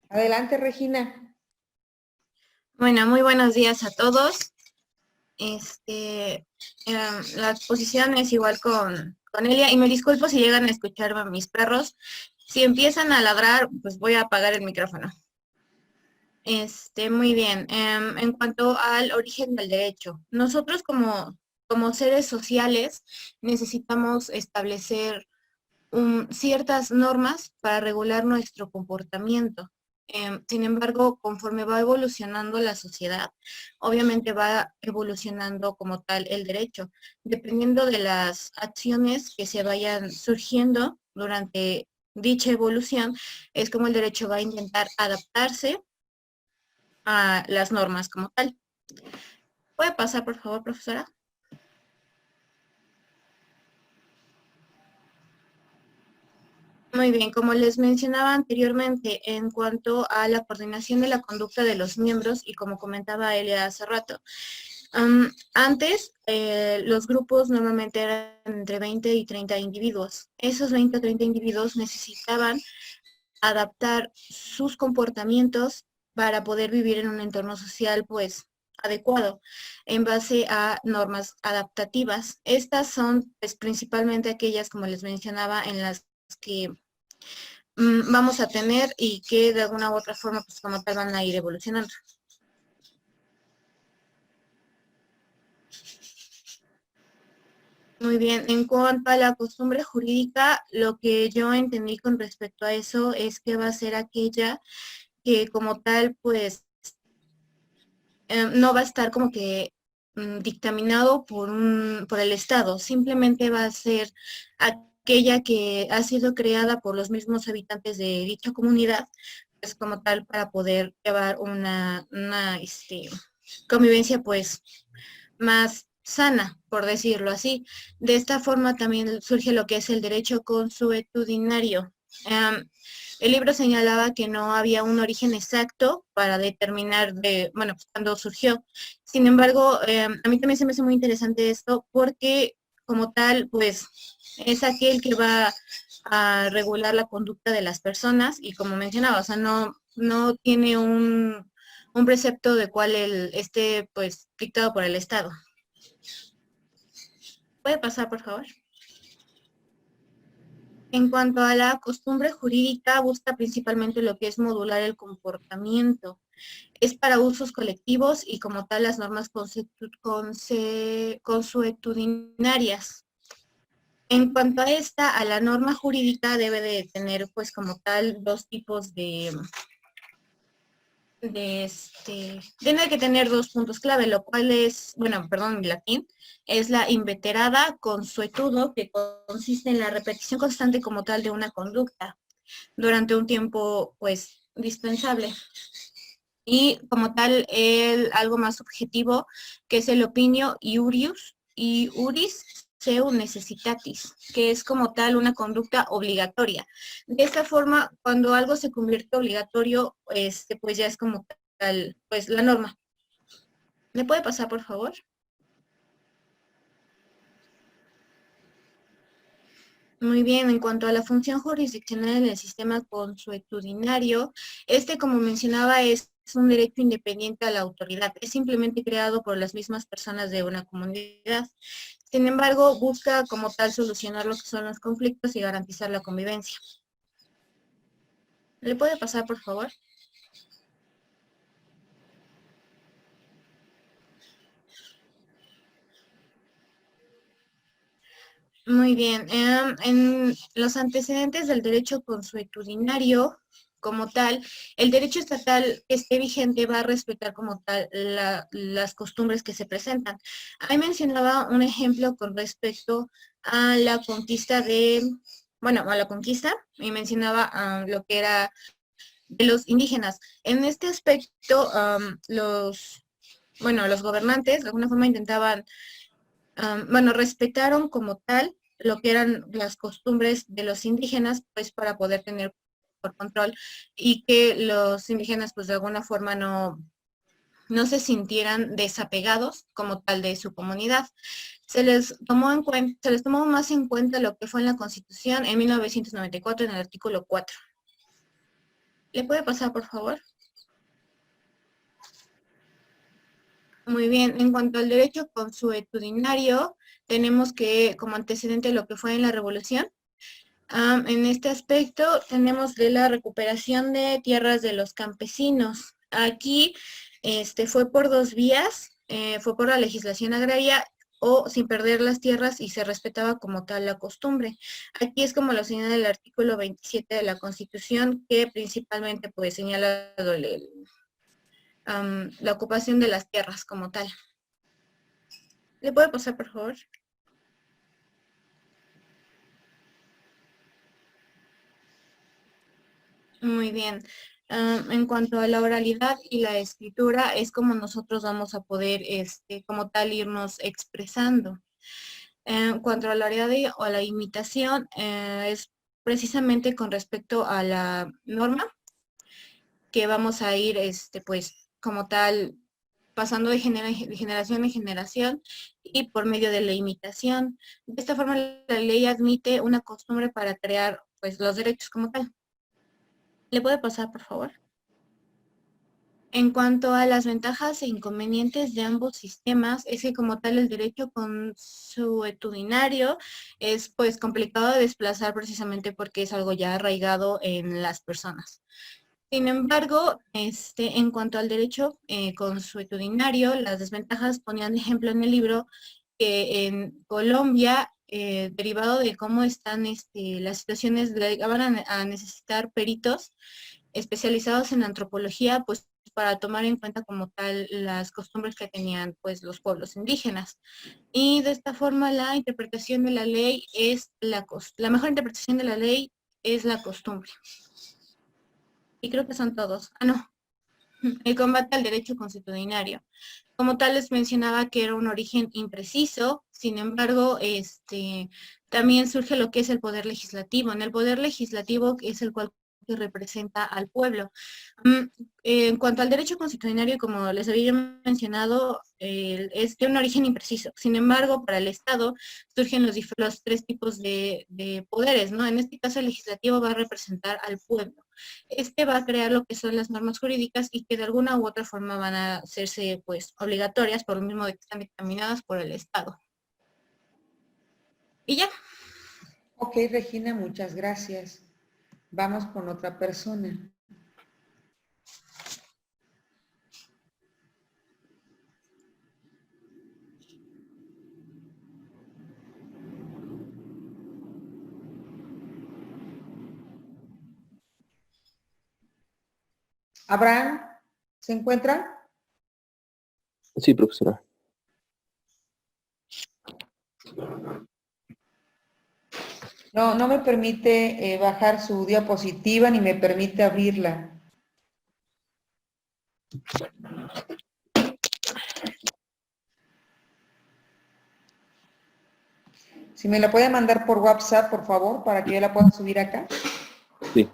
Adelante, Regina. Bueno, muy buenos días a todos. La exposición es igual con Elia, y me disculpo si llegan a escuchar a mis perros. Si empiezan a ladrar, pues voy a apagar el micrófono. Muy bien. En cuanto al origen del derecho, nosotros como como seres sociales necesitamos establecer ciertas normas para regular nuestro comportamiento. Sin embargo, conforme va evolucionando la sociedad, obviamente va evolucionando como tal el derecho, dependiendo de las acciones que se vayan surgiendo durante dicha evolución, es como el derecho va a intentar adaptarse a las normas como tal. ¿Puede pasar, por favor, profesora? Muy bien, como les mencionaba anteriormente, en cuanto a la coordinación de la conducta de los miembros, y como comentaba Elia hace rato, antes los grupos normalmente eran entre 20 y 30 individuos. Esos 20 o 30 individuos necesitaban adaptar sus comportamientos para poder vivir en un entorno social, pues, adecuado, en base a normas adaptativas. Estas son, pues, principalmente aquellas, como les mencionaba, en las que vamos a tener y que de alguna u otra forma, pues como tal, van a ir evolucionando. Muy bien, en cuanto a la costumbre jurídica, lo que yo entendí con respecto a eso es que va a ser aquella que como tal, pues, no va a estar como que dictaminado por el Estado, simplemente va a ser aquella que ha sido creada por los mismos habitantes de dicha comunidad, pues como tal para poder llevar una convivencia pues más sana, por decirlo así. De esta forma también surge lo que es el derecho consuetudinario. El libro señalaba que no había un origen exacto para determinar pues, cuando surgió. Sin embargo, a mí también se me hace muy interesante esto porque como tal, pues es aquel que va a regular la conducta de las personas y como mencionaba, o sea, no tiene un precepto de cual esté pues dictado por el Estado. ¿Puede pasar, por favor? En cuanto a la costumbre jurídica, busca principalmente lo que es modular el comportamiento. Es para usos colectivos y como tal las normas consuetudinarias. En cuanto a a la norma jurídica debe de tener pues como tal dos tipos tiene que tener dos puntos clave, lo cual es, en latín, es la inveterada consuetudo, que consiste en la repetición constante como tal de una conducta durante un tiempo, pues, dispensable. Y como tal, algo más subjetivo, que es el opinio iuris seu necessitatis, que es como tal una conducta obligatoria. De esta forma, cuando algo se convierte obligatorio, pues ya es como tal, pues la norma. ¿Me puede pasar, por favor? Muy bien, en cuanto a la función jurisdiccional en el sistema consuetudinario, como mencionaba, es un derecho independiente a la autoridad. Es simplemente creado por las mismas personas de una comunidad. Sin embargo, busca como tal solucionar lo que son los conflictos y garantizar la convivencia. ¿Le puede pasar, por favor? Muy bien. En los antecedentes del derecho consuetudinario, como tal, el derecho estatal que esté vigente va a respetar como tal las costumbres que se presentan. Ahí mencionaba un ejemplo con respecto a la conquista a la conquista, y mencionaba lo que era de los indígenas. En este aspecto, los gobernantes de alguna forma intentaban respetaron como tal lo que eran las costumbres de los indígenas, pues para poder tener por control y que los indígenas pues de alguna forma no se sintieran desapegados como tal de su comunidad. Se les tomó más en cuenta lo que fue en la Constitución en 1994 en el artículo 4. ¿Le puede pasar, por favor? Muy bien, en cuanto al derecho consuetudinario, tenemos que como antecedente lo que fue en la Revolución. En este aspecto tenemos de la recuperación de tierras de los campesinos. Aquí fue por dos vías, fue por la legislación agraria o sin perder las tierras y se respetaba como tal la costumbre. Aquí es como lo señala el artículo 27 de la Constitución, que principalmente pues señala la ocupación de las tierras como tal. ¿Le puede pasar, por favor? Muy bien. En cuanto a la oralidad y la escritura, es como nosotros vamos a poder, como tal, irnos expresando. En cuanto a la oralidad o a la imitación, es precisamente con respecto a la norma que vamos a ir, pues, como tal, pasando de generación en generación y por medio de la imitación. De esta forma, la ley admite una costumbre para crear, pues, los derechos como tal. ¿Le puede pasar, por favor? En cuanto a las ventajas e inconvenientes de ambos sistemas, es que como tal el derecho consuetudinario es pues complicado de desplazar precisamente porque es algo ya arraigado en las personas. Sin embargo, en cuanto al derecho consuetudinario, las desventajas ponían de ejemplo en el libro que en Colombia, derivado de cómo están las situaciones, llegaban a necesitar peritos especializados en antropología, pues para tomar en cuenta como tal las costumbres que tenían pues los pueblos indígenas. Y de esta forma la interpretación de la ley es la mejor interpretación de la ley es la costumbre. Y creo que son todos. Ah, no. El combate al derecho consuetudinario. Como tal les mencionaba que era un origen impreciso, sin embargo, también surge lo que es el poder legislativo. En el poder legislativo es el cual que representa al pueblo. En cuanto al derecho constitucionario, como les había mencionado, es de un origen impreciso. Sin embargo, para el Estado surgen los tres tipos de poderes, ¿no? En este caso, el legislativo va a representar al pueblo. Va a crear lo que son las normas jurídicas y que de alguna u otra forma van a hacerse, pues, obligatorias por lo mismo de que están dictaminadas por el Estado. Y ya. Ok, Regina, muchas gracias. Vamos con otra persona. Abraham, ¿se encuentra? Sí, profesora. No, no me permite bajar su diapositiva ni me permite abrirla. Si me la puede mandar por WhatsApp, por favor, para que yo la pueda subir acá. Sí.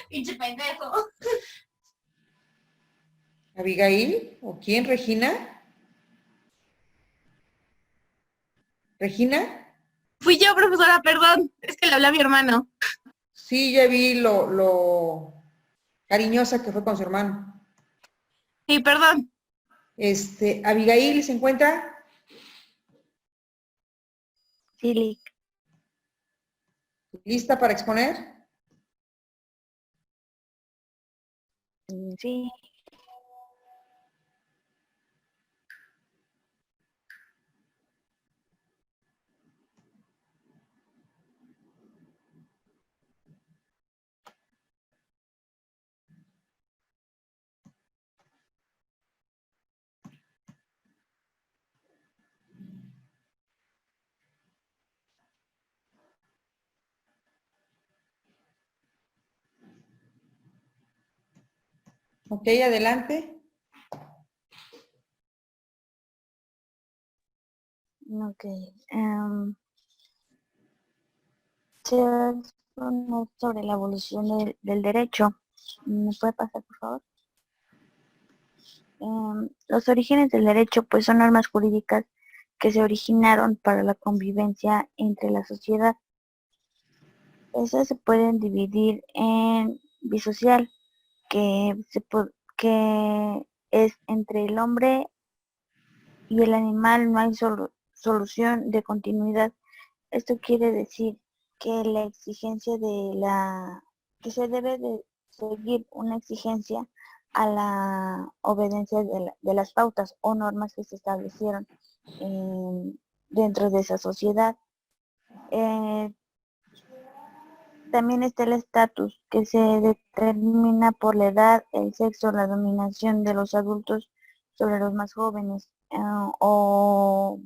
Pinche pendejo. ¿Abigail? ¿O quién? ¿Regina? ¿Regina? Fui yo, profesora, perdón. Es que le hablé a mi hermano. Sí, ya vi lo cariñosa que fue con su hermano. Sí, perdón. ¿Abigail se encuentra? Sí, Lick. ¿Lista para exponer? Sí. Ok, adelante. Ok. Se exponer sobre la evolución del derecho. ¿Me puede pasar, por favor? Los orígenes del derecho pues son normas jurídicas que se originaron para la convivencia entre la sociedad. Esas se pueden dividir en bisocial, que es entre el hombre y el animal, no hay solución de continuidad. Esto quiere decir que la exigencia que se debe de seguir una exigencia a la obediencia de las pautas o normas que se establecieron dentro de esa sociedad. También está el estatus, que se determina por la edad, el sexo, la dominación de los adultos sobre los más jóvenes, o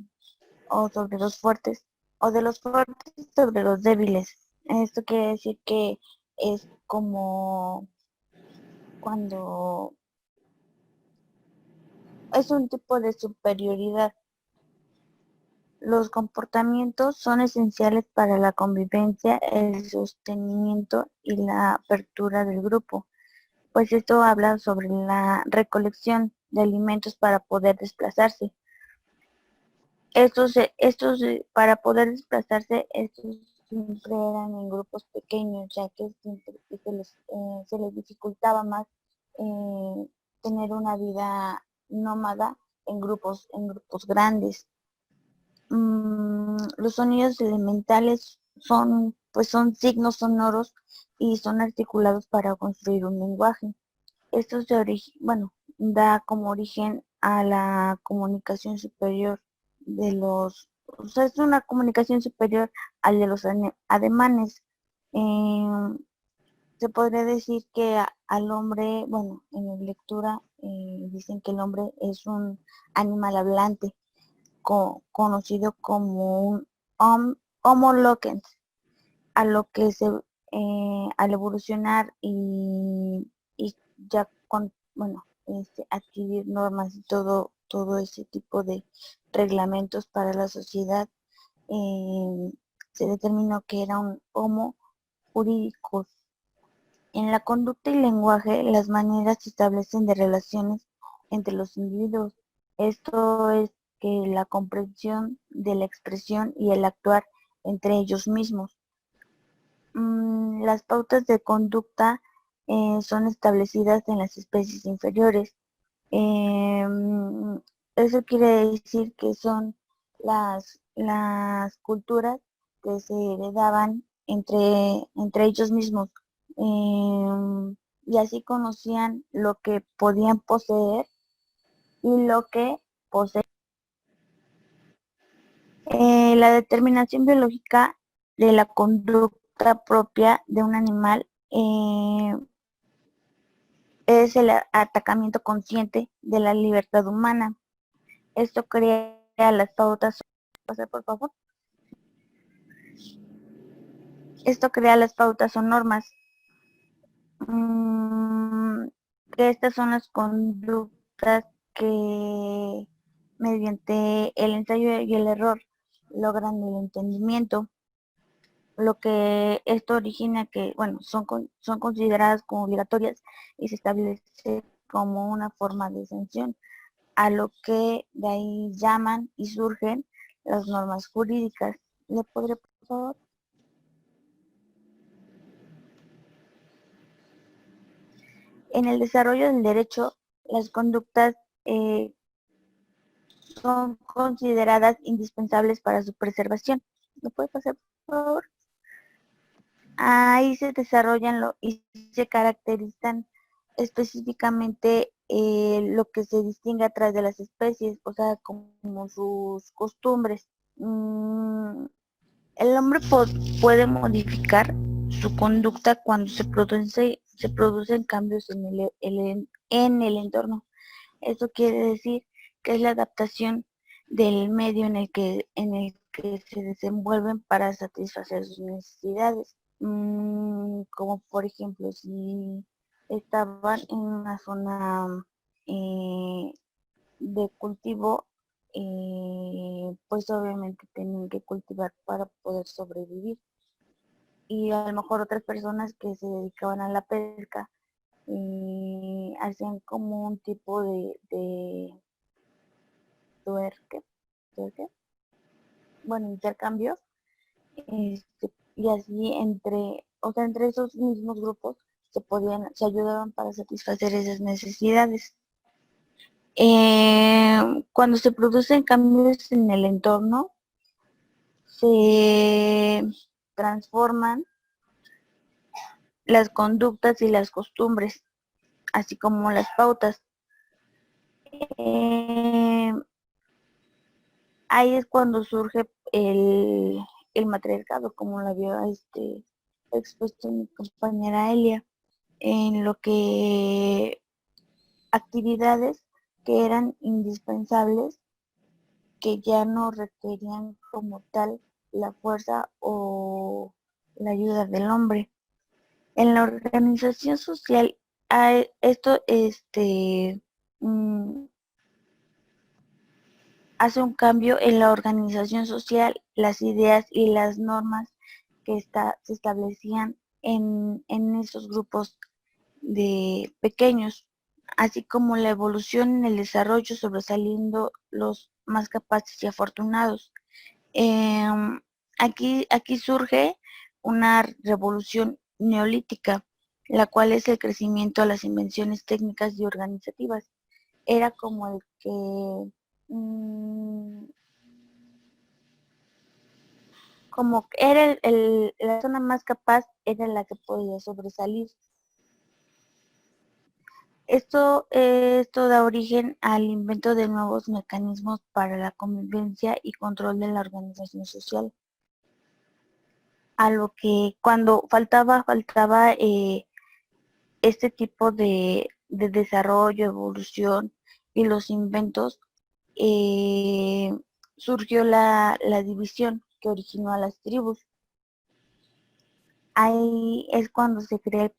sobre los fuertes, o de los fuertes sobre los débiles. Esto quiere decir que es como cuando es un tipo de superioridad. Los comportamientos son esenciales para la convivencia, el sostenimiento y la apertura del grupo, pues esto habla sobre la recolección de alimentos para poder desplazarse. Para poder desplazarse, estos siempre eran en grupos pequeños, ya que se les dificultaba más tener una vida nómada en grupos grandes. Los sonidos elementales son signos sonoros y son articulados para construir un lenguaje. Esto da como origen a la comunicación superior es una comunicación superior al de los ademanes. Se podría decir que al hombre, en la lectura dicen que el hombre es un animal hablante, conocido como un Homo loquens, a lo que al evolucionar y ya adquirir normas y todo ese tipo de reglamentos para la sociedad, se determinó que era un Homo jurídico. En la conducta y lenguaje, las maneras se establecen de relaciones entre los individuos. Esto es que la comprensión de la expresión y el actuar entre ellos mismos. Las pautas de conducta son establecidas en las especies inferiores. Eso quiere decir que son las culturas que se heredaban entre ellos mismos, y así conocían lo que podían poseer y lo que poseen. La determinación biológica de la conducta propia de un animal es el atacamiento consciente de la libertad humana. Esto crea las pautas. Pasar, por favor. Esto crea las pautas o normas. Que estas son las conductas que mediante el ensayo y el error logran el entendimiento, lo que esto origina que, son consideradas como obligatorias y se establece como una forma de sanción, a lo que de ahí llaman y surgen las normas jurídicas. ¿Le podré, por favor? En el desarrollo del derecho, las conductas son consideradas indispensables para su preservación. ¿Me puede pasar, por favor? Ahí se desarrollan y se caracterizan específicamente lo que se distingue a través de las especies, o sea, como sus costumbres. El hombre puede modificar su conducta cuando se producen cambios en el entorno. Esto quiere decir que es la adaptación del medio en el que se desenvuelven para satisfacer sus necesidades. Como por ejemplo, si estaban en una zona de cultivo, pues obviamente tenían que cultivar para poder sobrevivir. y a lo mejor otras personas que se dedicaban a la pesca y hacían como un tipo de tuerque, bueno, intercambio, y así entre esos mismos grupos se ayudaban para satisfacer esas necesidades. Cuando se producen cambios en el entorno, se transforman las conductas y las costumbres, así como las pautas. Eh, Ahí es cuando surge el matriarcado, como lo había expuesto mi compañera Elia, en lo que actividades que eran indispensables, que ya no requerían como tal la fuerza o la ayuda del hombre. En la organización social, esto mm, hace un cambio en la organización social, las ideas y las normas que se establecían en esos grupos de pequeños, así como la evolución en el desarrollo sobresaliendo los más capaces y afortunados. Aquí surge una revolución neolítica, la cual es el crecimiento a las invenciones técnicas y organizativas. Era como el que, como que era la zona más capaz, era la que podía sobresalir. Esto da origen al invento de nuevos mecanismos para la convivencia y control de la organización social. A lo que cuando faltaba este tipo de desarrollo, evolución y los inventos, eh, surgió la división que originó a las tribus. Ahí es cuando se crea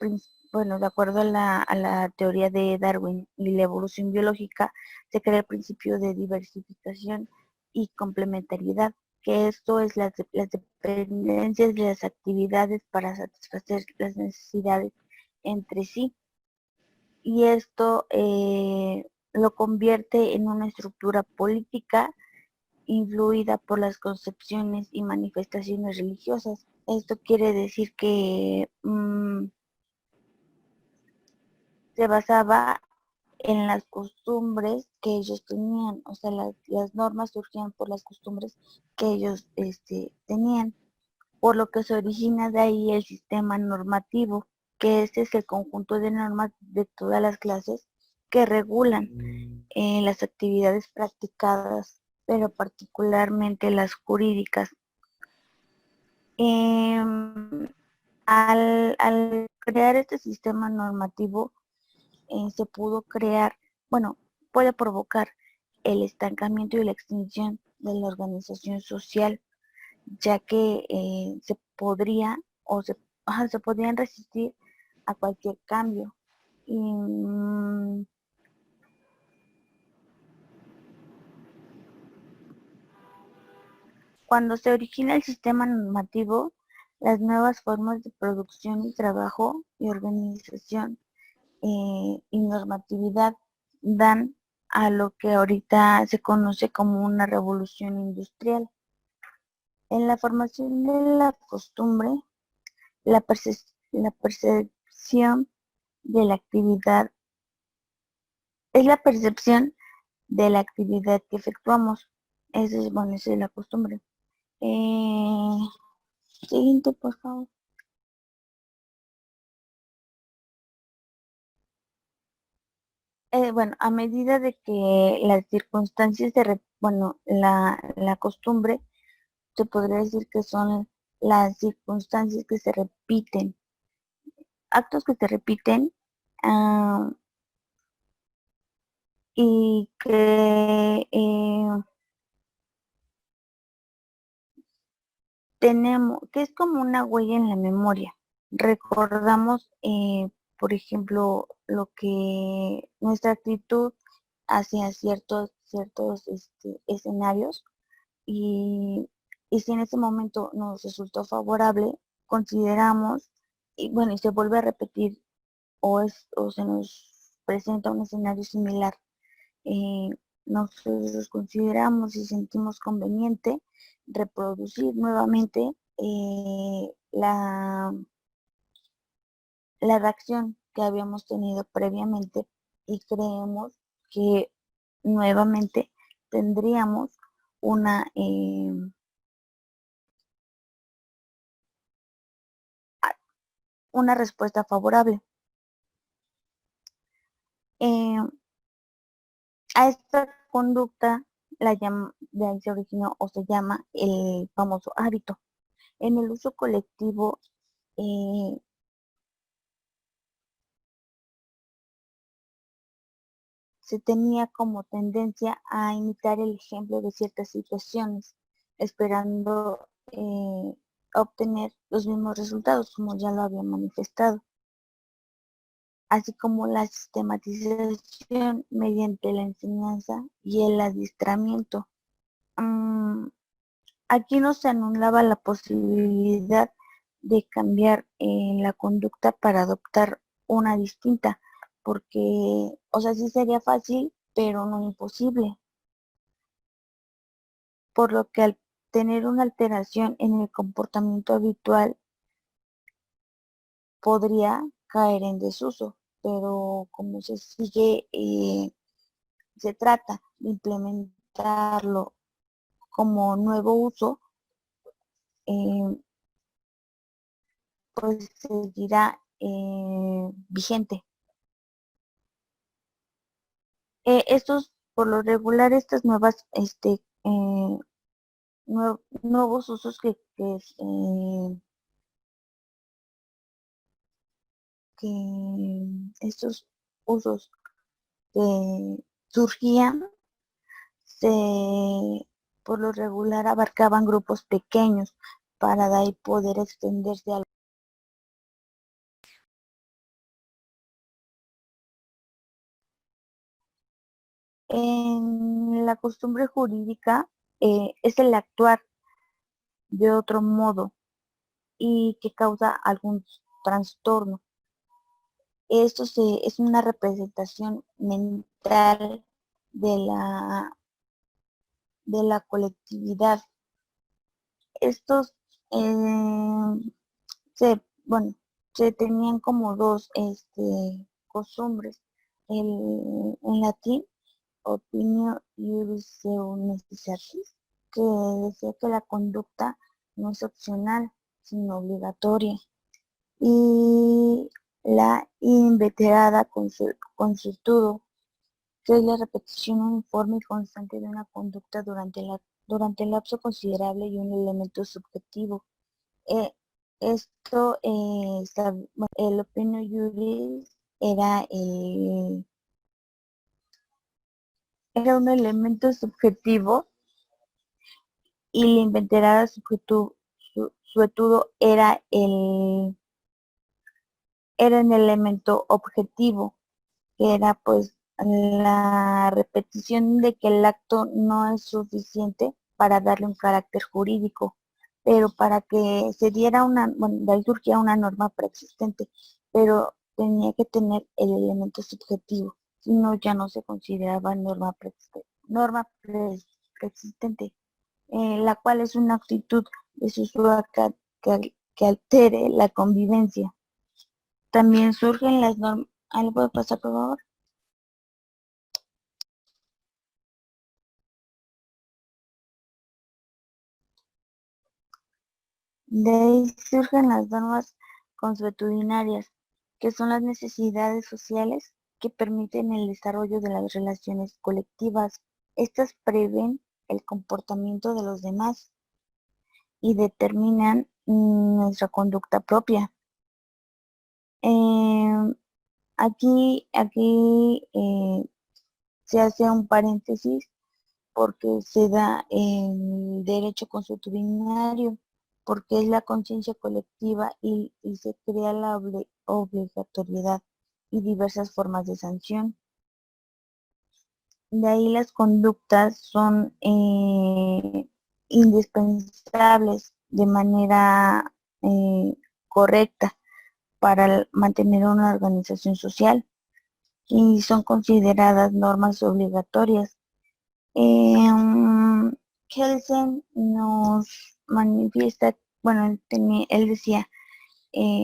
bueno, de acuerdo a la teoría de Darwin y la evolución biológica, se crea el principio de diversificación y complementariedad, que esto es las dependencias de las actividades para satisfacer las necesidades entre sí. Y esto lo convierte en una estructura política influida por las concepciones y manifestaciones religiosas. Esto quiere decir que se basaba en las costumbres que ellos tenían, o sea, las normas surgían por las costumbres que ellos tenían, por lo que se origina de ahí el sistema normativo, que este es el conjunto de normas de todas las clases que regulan las actividades practicadas, pero particularmente las jurídicas. Al crear este sistema normativo, se pudo crear, bueno, puede provocar el estancamiento y la extinción de la organización social, ya que se podría se podrían resistir a cualquier cambio. Y, cuando se origina el sistema normativo, las nuevas formas de producción y trabajo y organización y normatividad dan a lo que ahorita se conoce como una revolución industrial. En la formación de la costumbre, la percepción de la actividad es la percepción de la actividad que efectuamos. Esa es la costumbre. Eh, Siguiente, por favor. Bueno, a medida de que las circunstancias la costumbre, se podría decir que son las circunstancias que se repiten, actos que se repiten, ah, y que es como una huella en la memoria. Recordamos, por ejemplo, lo que nuestra actitud hacia ciertos escenarios, y si en ese momento nos resultó favorable, consideramos, y bueno, y se vuelve a repetir o se nos presenta un escenario similar, eh, nosotros consideramos y sentimos conveniente reproducir nuevamente la reacción que habíamos tenido previamente y creemos que nuevamente tendríamos una, una respuesta favorable. Eh, a esta conducta de ahí se originó o se llama el famoso hábito. En el uso colectivo, eh, se tenía como tendencia a imitar el ejemplo de ciertas situaciones, esperando obtener los mismos resultados, como ya lo había manifestado, así como la sistematización mediante la enseñanza y el adiestramiento. Mm, Aquí no se anulaba la posibilidad de cambiar la conducta para adoptar una distinta, porque, o sea, sí sería fácil, pero no imposible, por lo que al tener una alteración en el comportamiento habitual podría caer en desuso, pero como se trata de implementarlo como nuevo uso, eh, pues seguirá vigente. Por lo regular, estas nuevas, nuevos usos que estos usos que surgían, se, por lo regular abarcaban grupos pequeños para de ahí poder extenderse a en la costumbre jurídica, es el actuar de otro modo y que causa algún trastorno. Es una representación mental de la colectividad. Estos bueno, se tenían como dos costumbres. En latín, opinio iuris necessatis, que decía que la conducta no es opcional, sino obligatoria. Y la inveterada consuetudo, que es la repetición uniforme y constante de una conducta durante el lapso considerable y un elemento subjetivo. Eh, bueno, el opinio iuris era un elemento subjetivo y la inveterada suetudo era un elemento objetivo, que era pues la repetición de que el acto no es suficiente para darle un carácter jurídico, pero para que se diera bueno, de ahí surgía una norma preexistente, pero tenía que tener el elemento subjetivo, si no ya no se consideraba preexistente, la cual es una actitud desusual que altere la convivencia. También surgen las normas. ¿Algo puede pasar, por favor? De ahí surgen las normas consuetudinarias, que son las necesidades sociales que permiten el desarrollo de las relaciones colectivas. Estas prevén el comportamiento de los demás y determinan nuestra conducta propia. Aquí se hace un paréntesis porque se da el derecho consuetudinario, porque es la conciencia colectiva y se crea la obligatoriedad y diversas formas de sanción. De ahí las conductas son indispensables de manera correcta para mantener una organización social y son consideradas normas obligatorias. Kelsen nos manifiesta, bueno, él decía,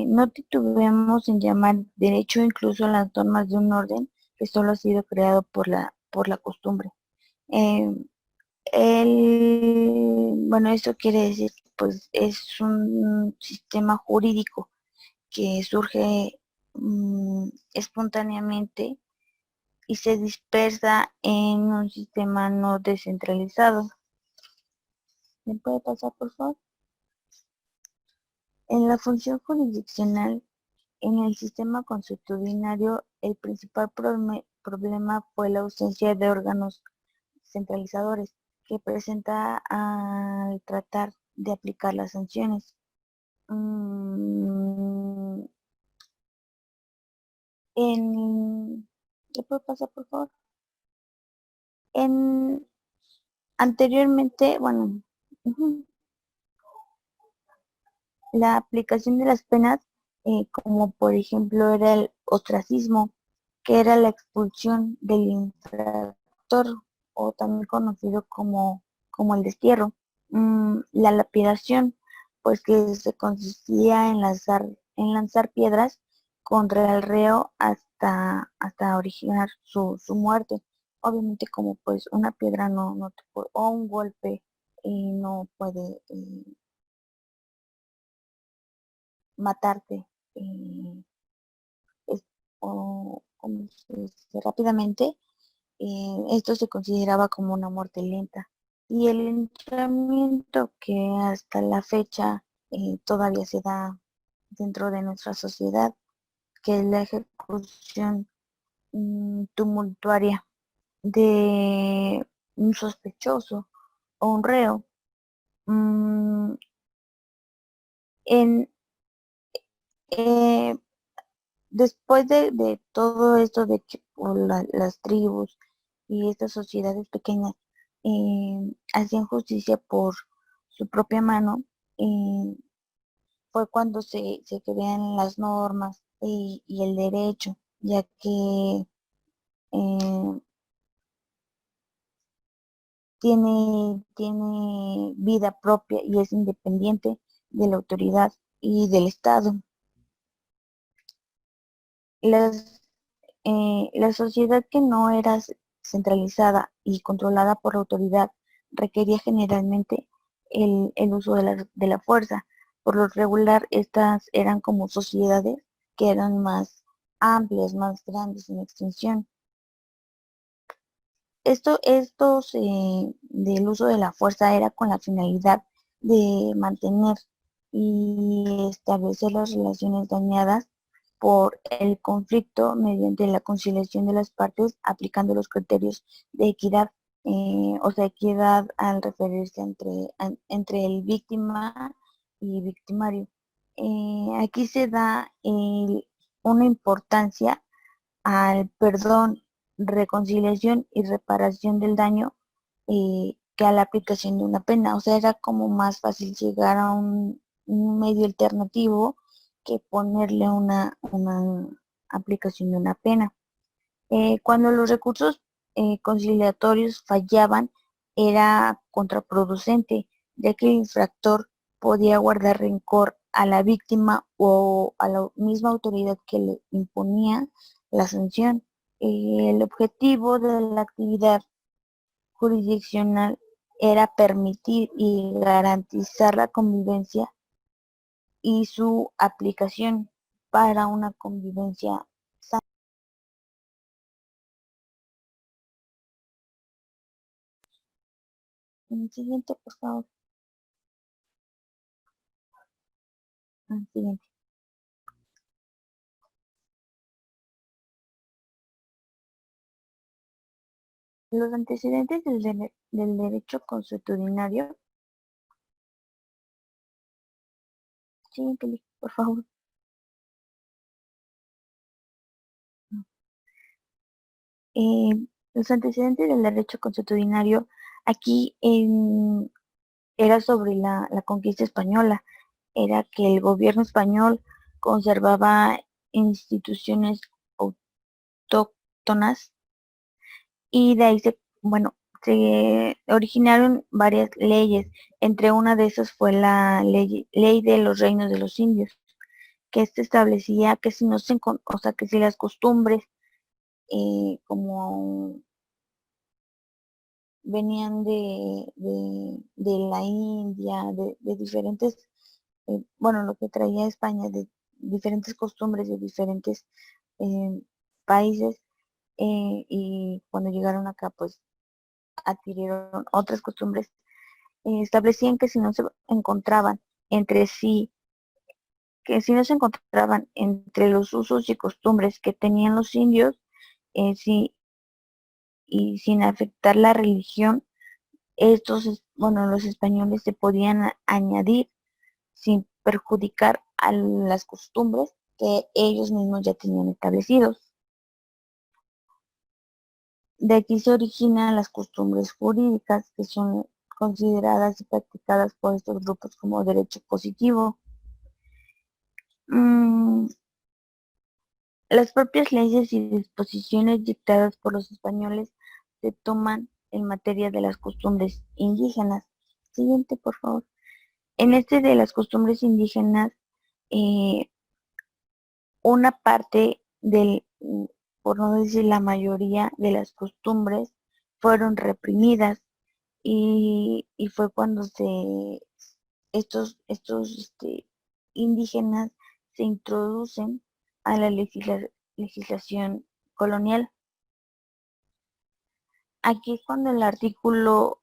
no titubemos en llamar derecho incluso a las normas de un orden que solo ha sido creado por la costumbre. Bueno, esto quiere decir que pues es un sistema jurídico que surge espontáneamente y se dispersa en un sistema no descentralizado. ¿Me puede pasar, por favor? En la función jurisdiccional, en el sistema consuetudinario, el principal problema fue la ausencia de órganos centralizadores que presenta al tratar de aplicar las sanciones. ¿Qué puede pasar, por favor? Anteriormente, bueno, la aplicación de las penas, como por ejemplo era el ostracismo, que era la expulsión del infractor, o también conocido como el destierro. La lapidación, pues que se consistía en lanzar piedras contra el reo hasta originar su muerte. Obviamente como pues una piedra no te puede, o un golpe no puede matarte es- o como se dice, rápidamente. Esto se consideraba como una muerte lenta. Y el linchamiento que hasta la fecha todavía se da dentro de nuestra sociedad, que es la ejecución tumultuaria de un sospechoso o un reo. Mm, en, eh, Después de todo esto de que por las tribus y estas sociedades pequeñas hacían justicia por su propia mano, fue cuando se crean las normas y el derecho, ya que eh, tiene vida propia y es independiente de la autoridad y del Estado. La sociedad que no era centralizada y controlada por la autoridad requería generalmente el uso de la fuerza. Por lo regular, estas eran como sociedades que eran más amplias, más grandes en extensión. Estos del uso de la fuerza era con la finalidad de mantener y establecer las relaciones dañadas por el conflicto mediante la conciliación de las partes aplicando los criterios de equidad, o sea, equidad al referirse entre el víctima y victimario. Aquí se da una importancia al perdón, reconciliación y reparación del daño que a la aplicación de una pena. O sea, era como más fácil llegar a un medio alternativo que ponerle una aplicación de una pena. Cuando los recursos conciliatorios fallaban, era contraproducente, ya que el infractor podía guardar rencor a la víctima o a la misma autoridad que le imponía la sanción. El objetivo de la actividad jurisdiccional era permitir y garantizar la convivencia y su aplicación para una convivencia sana. Siguiente, por favor. Siguiente. Los antecedentes del derecho consuetudinario. Siguiente, por favor. Eh, los antecedentes del derecho consuetudinario aquí era sobre la conquista española era que el gobierno español conservaba instituciones autóctonas y de ahí se originaron varias leyes. Entre una de esas fue la ley de los reinos de los indios, que establecía que si no o sea, que si las costumbres como venían de la India, de diferentes, lo que traía España, de diferentes costumbres de diferentes países, y cuando llegaron acá, pues adquirieron otras costumbres, establecían que si no se encontraban entre sí, que si no se encontraban entre los usos y costumbres que tenían los indios, sí, y sin afectar la religión, los españoles se podían añadir sin perjudicar a las costumbres que ellos mismos ya tenían establecidos. De aquí se originan las costumbres jurídicas que son consideradas y practicadas por estos grupos como derecho positivo. Las propias leyes y disposiciones dictadas por los españoles se toman en materia de las costumbres indígenas. Siguiente, por favor. En este de las costumbres indígenas, una parte por no decir la mayoría de las costumbres, fueron reprimidas y fue cuando estos indígenas se introducen a la legislación colonial. Aquí es cuando el artículo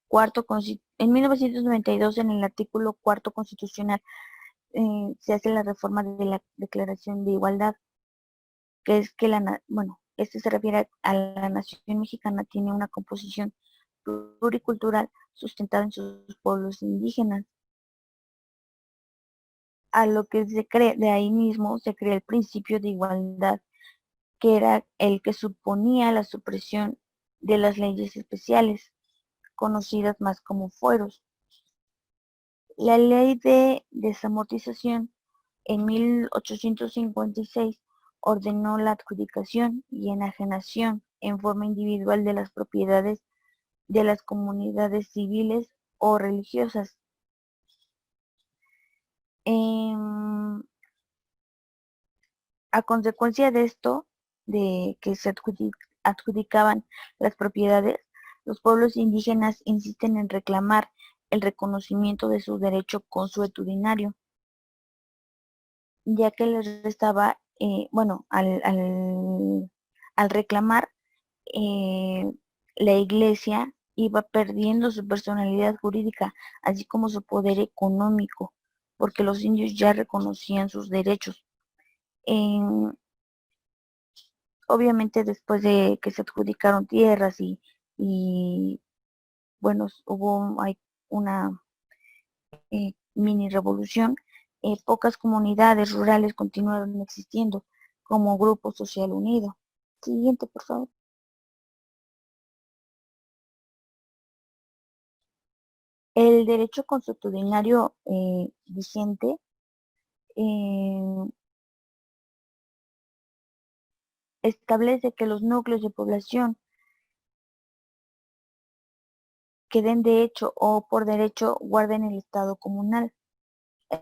cuarto, en 1992, en el artículo cuarto constitucional, se hace la reforma de la Declaración de Igualdad, que es que este se refiere a la nación mexicana tiene una composición pluricultural sustentada en sus pueblos indígenas, a lo que se cree, de ahí mismo se crea el principio de igualdad, que era el que suponía la supresión de las leyes especiales, conocidas más como fueros. La ley de desamortización en 1856 ordenó la adjudicación y enajenación en forma individual de las propiedades de las comunidades civiles o religiosas. A consecuencia de esto, de que se adjudicaban las propiedades, los pueblos indígenas insisten en reclamar el reconocimiento de su derecho consuetudinario, ya que les restaba, al reclamar, la iglesia iba perdiendo su personalidad jurídica, así como su poder económico, porque los indios ya reconocían sus derechos. Obviamente después de que se adjudicaron tierras y hay una mini revolución, pocas comunidades rurales continuaron existiendo como grupo social unido. Siguiente, por favor. El derecho consuetudinario vigente establece que los núcleos de población que den de hecho o por derecho guarden el estado comunal.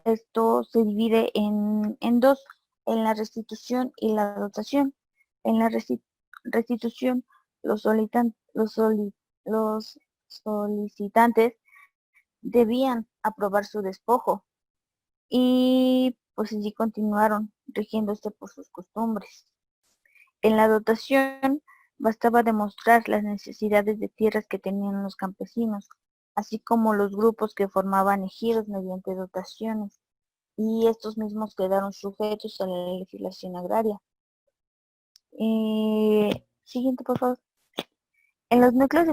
Esto se divide en dos, en la restitución y la dotación. En la restitución, los solicitantes debían aprobar su despojo y pues allí continuaron rigiéndose por sus costumbres. En la dotación bastaba demostrar las necesidades de tierras que tenían los campesinos, así como los grupos que formaban ejidos mediante dotaciones, y estos mismos quedaron sujetos a la legislación agraria. Siguiente, por favor. En los núcleos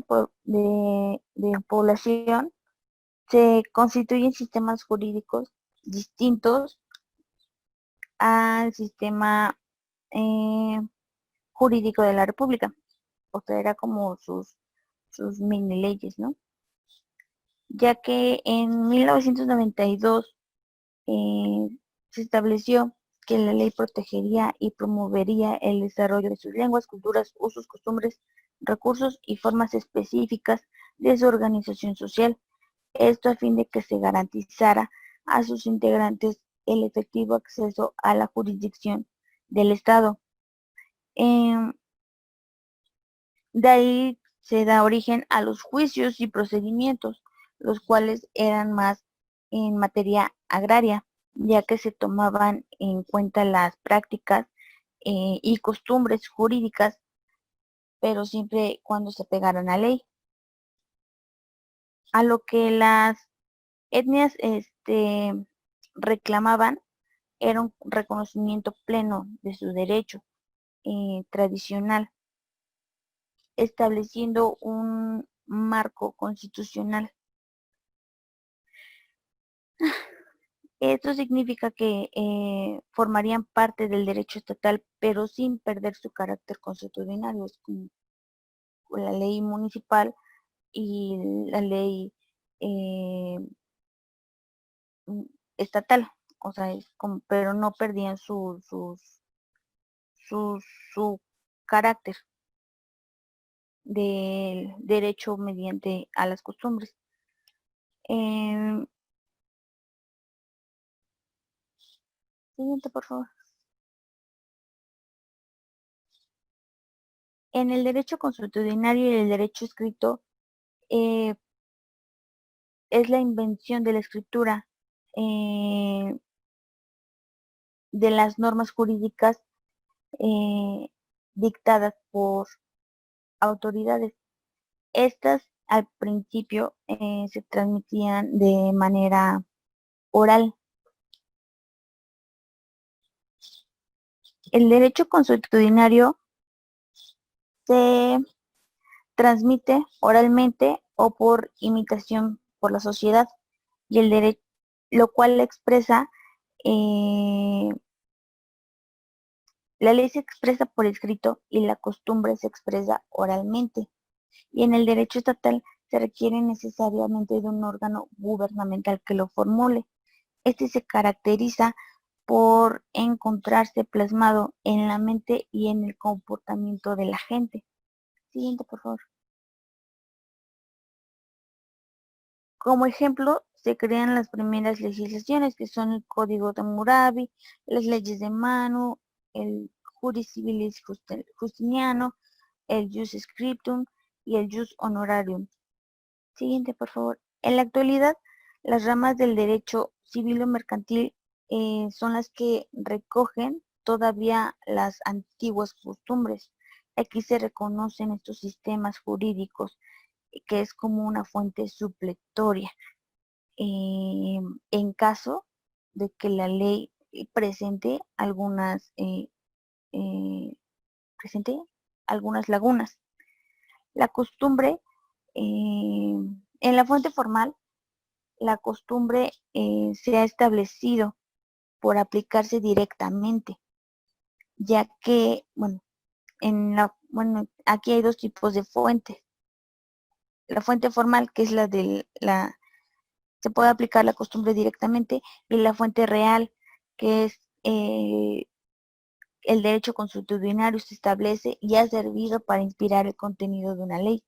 de población se constituyen sistemas jurídicos distintos al sistema jurídico de la República. O sea, era como sus mini leyes, ¿no? Ya que en 1992 se estableció que la ley protegería y promovería el desarrollo de sus lenguas, culturas, usos, costumbres, recursos y formas específicas de su organización social. Esto a fin de que se garantizara a sus integrantes el efectivo acceso a la jurisdicción del Estado. De ahí se da origen a los juicios y procedimientos, los cuales eran más en materia agraria, ya que se tomaban en cuenta las prácticas y costumbres jurídicas, pero siempre cuando se pegaran a ley. A lo que las etnias reclamaban era un reconocimiento pleno de su derecho tradicional, estableciendo un marco constitucional. Esto significa que formarían parte del derecho estatal, pero sin perder su carácter consuetudinario, es como la ley municipal y la ley eh, estatal, o sea, es como, pero no perdían su, su carácter del derecho mediante a las costumbres. Siguiente, por favor. En el derecho consuetudinario y el derecho escrito es la invención de la escritura de las normas jurídicas dictadas por autoridades. Estas al principio se transmitían de manera oral. El derecho consuetudinario se transmite oralmente o por imitación por la sociedad, y el derecho, lo cual expresa, la ley se expresa por escrito y la costumbre se expresa oralmente. Y en el derecho estatal se requiere necesariamente de un órgano gubernamental que lo formule. Este se caracteriza por encontrarse plasmado en la mente y en el comportamiento de la gente. Siguiente, por favor. Como ejemplo, se crean las primeras legislaciones, que son el Código de Hammurabi, las leyes de Manu, el Juris Civilis Justiniano, el Jus Scriptum y el Jus Honorarium. Siguiente, por favor. En la actualidad, las ramas del derecho civil o mercantil son las que recogen todavía las antiguas costumbres. Aquí se reconocen estos sistemas jurídicos, que es como una fuente supletoria. En caso de que la ley presente algunas, presente algunas lagunas. La costumbre, en la fuente formal, la costumbre se ha establecido por aplicarse directamente, ya que, bueno, aquí hay dos tipos de fuentes. La fuente formal, que es se puede aplicar la costumbre directamente, y la fuente real, que es el derecho consuetudinario, se establece y ha servido para inspirar el contenido de una ley.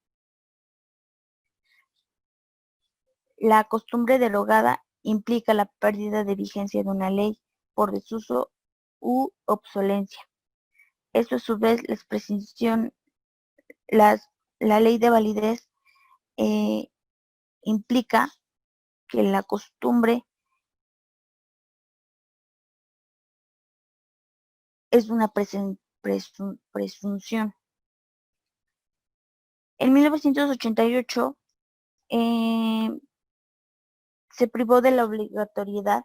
La costumbre derogada implica la pérdida de vigencia de una ley por desuso u obsolencia. Esto a su vez la ley de validez implica que la costumbre es una presunción. En 1988 se privó de la obligatoriedad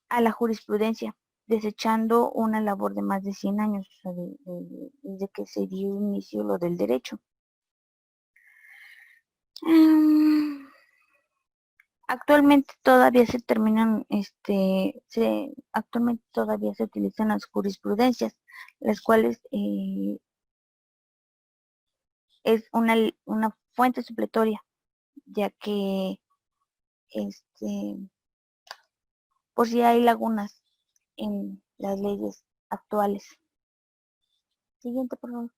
a la jurisprudencia, desechando una labor de más de 100 años, o sea, desde que se dio inicio lo del derecho. Actualmente todavía se actualmente todavía se utilizan las jurisprudencias, las cuales es una fuente supletoria, ya que por si hay lagunas en las leyes actuales. Siguiente, por favor.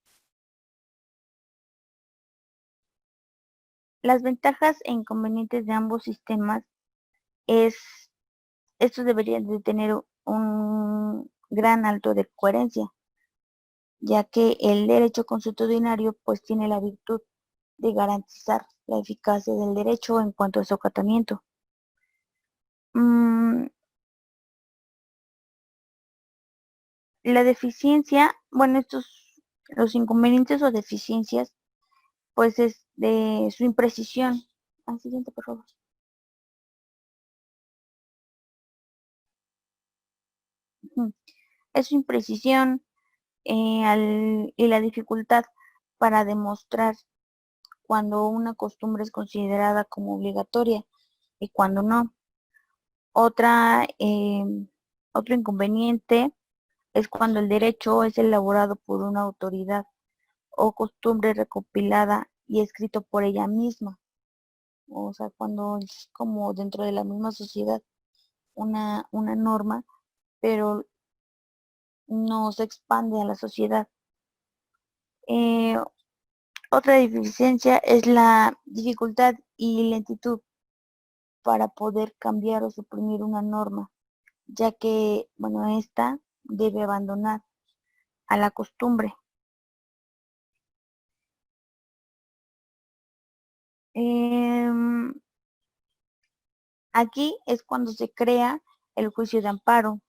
Las ventajas e inconvenientes de ambos sistemas estos deberían de tener un gran alto de coherencia, ya que el derecho consuetudinario pues tiene la virtud de garantizar la eficacia del derecho en cuanto a su acatamiento. La deficiencia, bueno, los inconvenientes o deficiencias, pues es de su imprecisión. Al siguiente, por favor. Es su imprecisión y la dificultad para demostrar cuando una costumbre es considerada como obligatoria y cuando no. Otro inconveniente es cuando el derecho es elaborado por una autoridad o costumbre recopilada y escrito por ella misma. O sea, cuando es como dentro de la misma sociedad una norma, pero no se expande a la sociedad. Otra deficiencia es la dificultad y lentitud para poder cambiar o suprimir una norma, ya que, bueno, esta debe abandonar a la costumbre. Aquí es cuando se crea el juicio de amparo,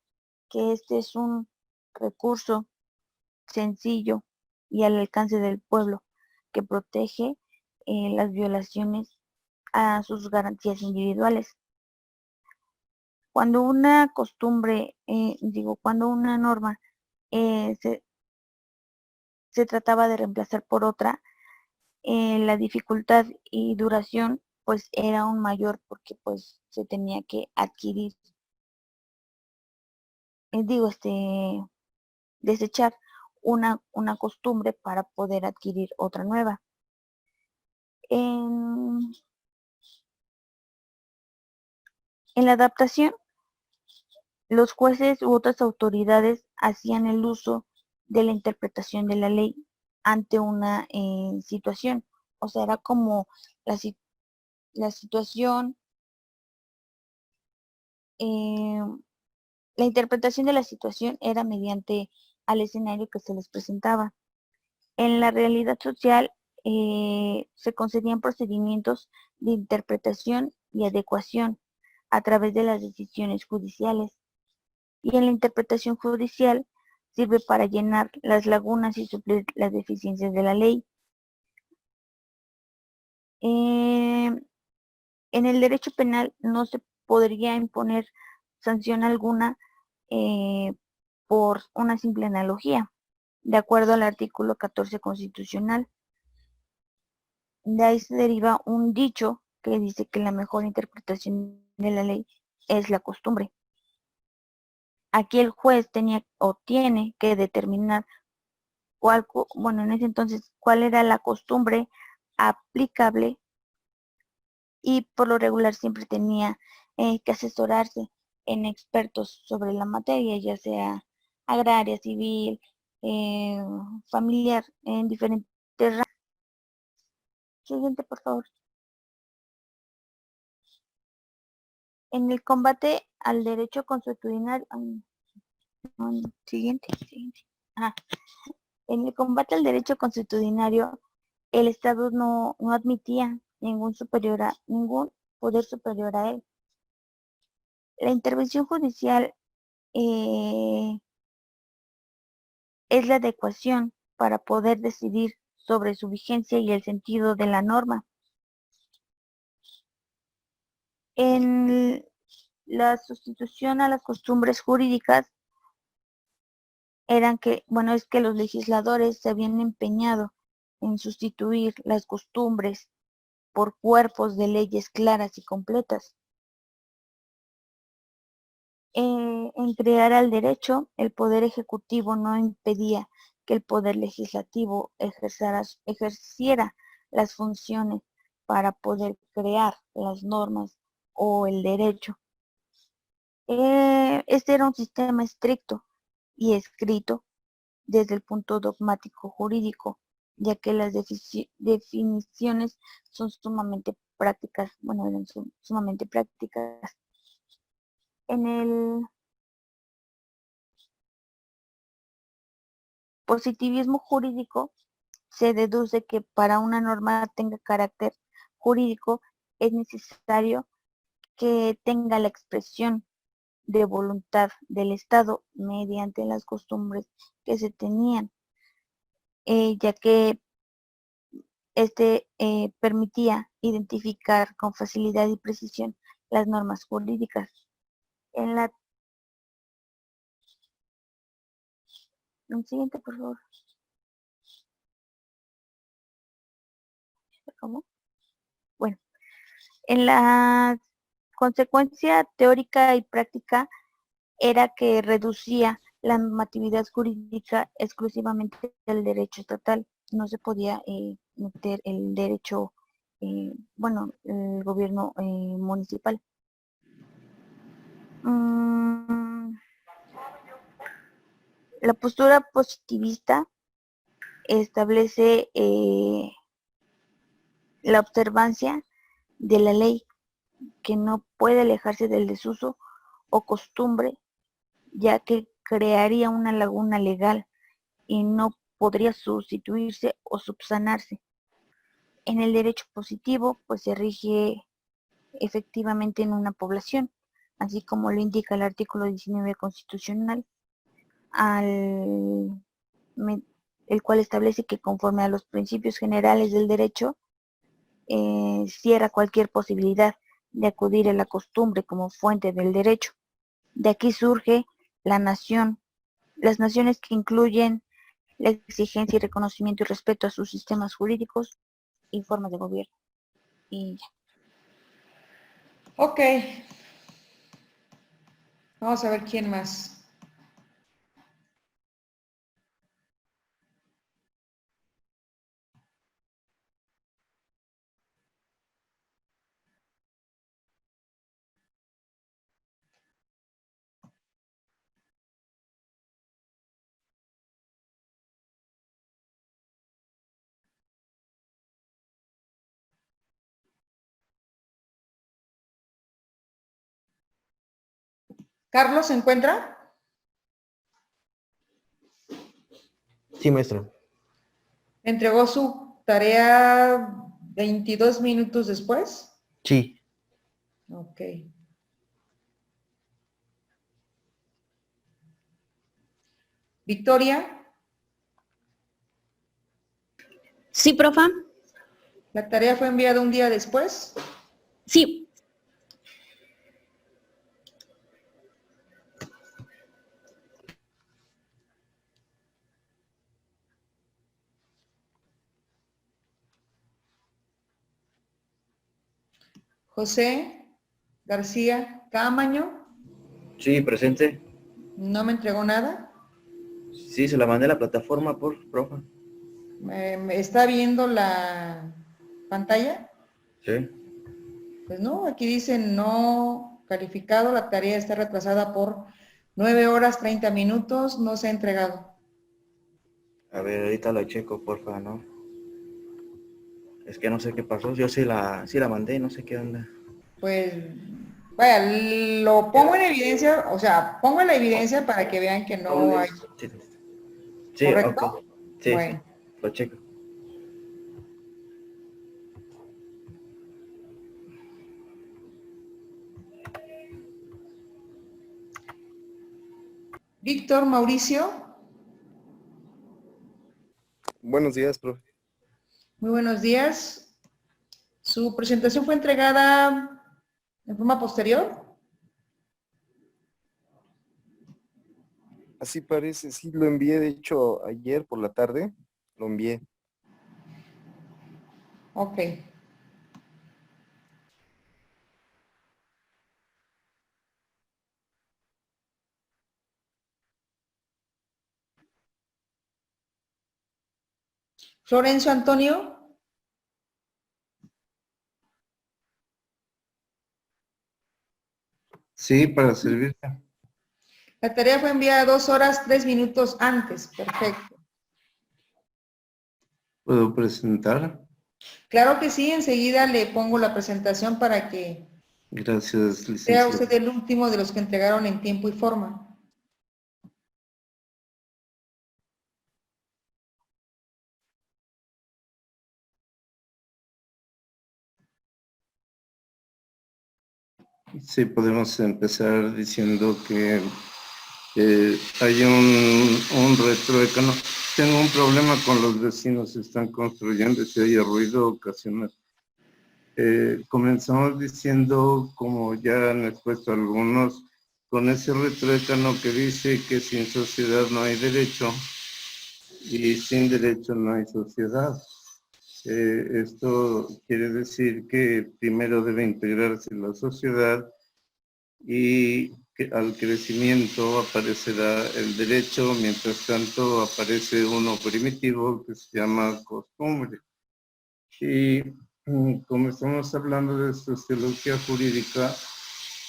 que este es un recurso sencillo y al alcance del pueblo que protege las violaciones a sus garantías individuales. Cuando una costumbre, cuando una norma se trataba de reemplazar por otra, la dificultad y duración pues era aún mayor porque pues se tenía que adquirir, desechar una costumbre para poder adquirir otra nueva. En la adaptación, los jueces u otras autoridades hacían el uso de la interpretación de la ley ante una situación. O sea, era como la situación, la interpretación de la situación era mediante al escenario que se les presentaba. En la realidad social se concedían procedimientos de interpretación y adecuación a través de las decisiones judiciales. Y en la interpretación judicial sirve para llenar las lagunas y suplir las deficiencias de la ley. En el derecho penal no se podría imponer sanción alguna por una simple analogía, de acuerdo al artículo 14 constitucional. De ahí se deriva un dicho que dice que la mejor interpretación de la ley es la costumbre. Aquí el juez tenía o tiene que determinar en ese entonces, cuál era la costumbre aplicable y por lo regular siempre tenía que asesorarse en expertos sobre la materia, ya sea agraria, civil, familiar, en diferentes ramas. Siguiente, por favor. En el combate al derecho consuetudinario, siguiente. En el combate al derecho consuetudinario, el Estado no admitía ningún poder superior a él. La intervención judicial es la adecuación para poder decidir sobre su vigencia y el sentido de la norma. En la sustitución a las costumbres jurídicas es que los legisladores se habían empeñado en sustituir las costumbres por cuerpos de leyes claras y completas. En crear al derecho, el poder ejecutivo no impedía que el poder legislativo ejerciera las funciones para poder crear las normas o el derecho. Este era un sistema estricto y escrito desde el punto dogmático jurídico, ya que las definiciones son sumamente prácticas, bueno, eran sumamente prácticas. En el positivismo jurídico se deduce que para una norma tenga carácter jurídico es necesario que tenga la expresión de voluntad del Estado mediante las costumbres que se tenían, ya que permitía identificar con facilidad y precisión las normas jurídicas. En la un siguiente, por favor. ¿Cómo? Bueno, en la consecuencia teórica y práctica era que reducía la normatividad jurídica exclusivamente del derecho estatal. No se podía meter el derecho, bueno, el gobierno municipal. La postura positivista establece la observancia de la ley, que no puede alejarse del desuso o costumbre, ya que crearía una laguna legal y no podría sustituirse o subsanarse. En el derecho positivo, pues se rige efectivamente en una población, así como lo indica el artículo 19 constitucional, el cual establece que conforme a los principios generales del derecho, cierra cualquier posibilidad de acudir a la costumbre como fuente del derecho. De aquí surge la nación, las naciones que incluyen la exigencia y reconocimiento y respeto a sus sistemas jurídicos y formas de gobierno. Y ya. Ok. Vamos a ver quién más. ¿Carlos se encuentra? Sí, maestra. ¿Entregó su tarea 22 minutos después? Sí. Ok. Victoria, Sí, profa. ¿la tarea fue enviada un día después? Sí. José García Camaño, Sí, presente. no me entregó nada. Sí, se la mandé a la plataforma, profa. ¿Me está viendo la pantalla? Sí. Pues no, aquí dice no calificado, la tarea está retrasada por 9 horas 30 minutos, no se ha entregado. A ver, ahorita lo checo, porfa, ¿no? Es que no sé qué pasó. Yo sí la mandé, no sé qué onda. Pues, vaya, lo pongo en evidencia, o sea, pongo en la evidencia para que vean que no hay, Sí, sí, ¿correcto? ok. Sí, Bueno, lo checo. Víctor Mauricio, Buenos días, profe. muy buenos días. ¿Su presentación fue entregada en forma posterior? Así parece, sí, lo envié, de hecho, ayer por la tarde, lo envié. Ok. Florencio Antonio, Sí, para servirte. La tarea fue enviada 2 horas, 3 minutos antes. Perfecto. ¿Puedo presentar? Claro que sí, enseguida le pongo la presentación para que Gracias, sea licenciado. usted el último de los que entregaron en tiempo y forma. Sí, podemos empezar diciendo que hay un retroécano. Tengo un problema con los vecinos, están construyendo y se oye ruido ocasional. Comenzamos diciendo, como ya han expuesto algunos, con ese retroécano que dice que sin sociedad no hay derecho y sin derecho no hay sociedad. Esto quiere decir que primero debe integrarse la sociedad y que al crecimiento aparecerá el derecho, mientras tanto aparece uno primitivo que se llama costumbre. Y como estamos hablando de sociología jurídica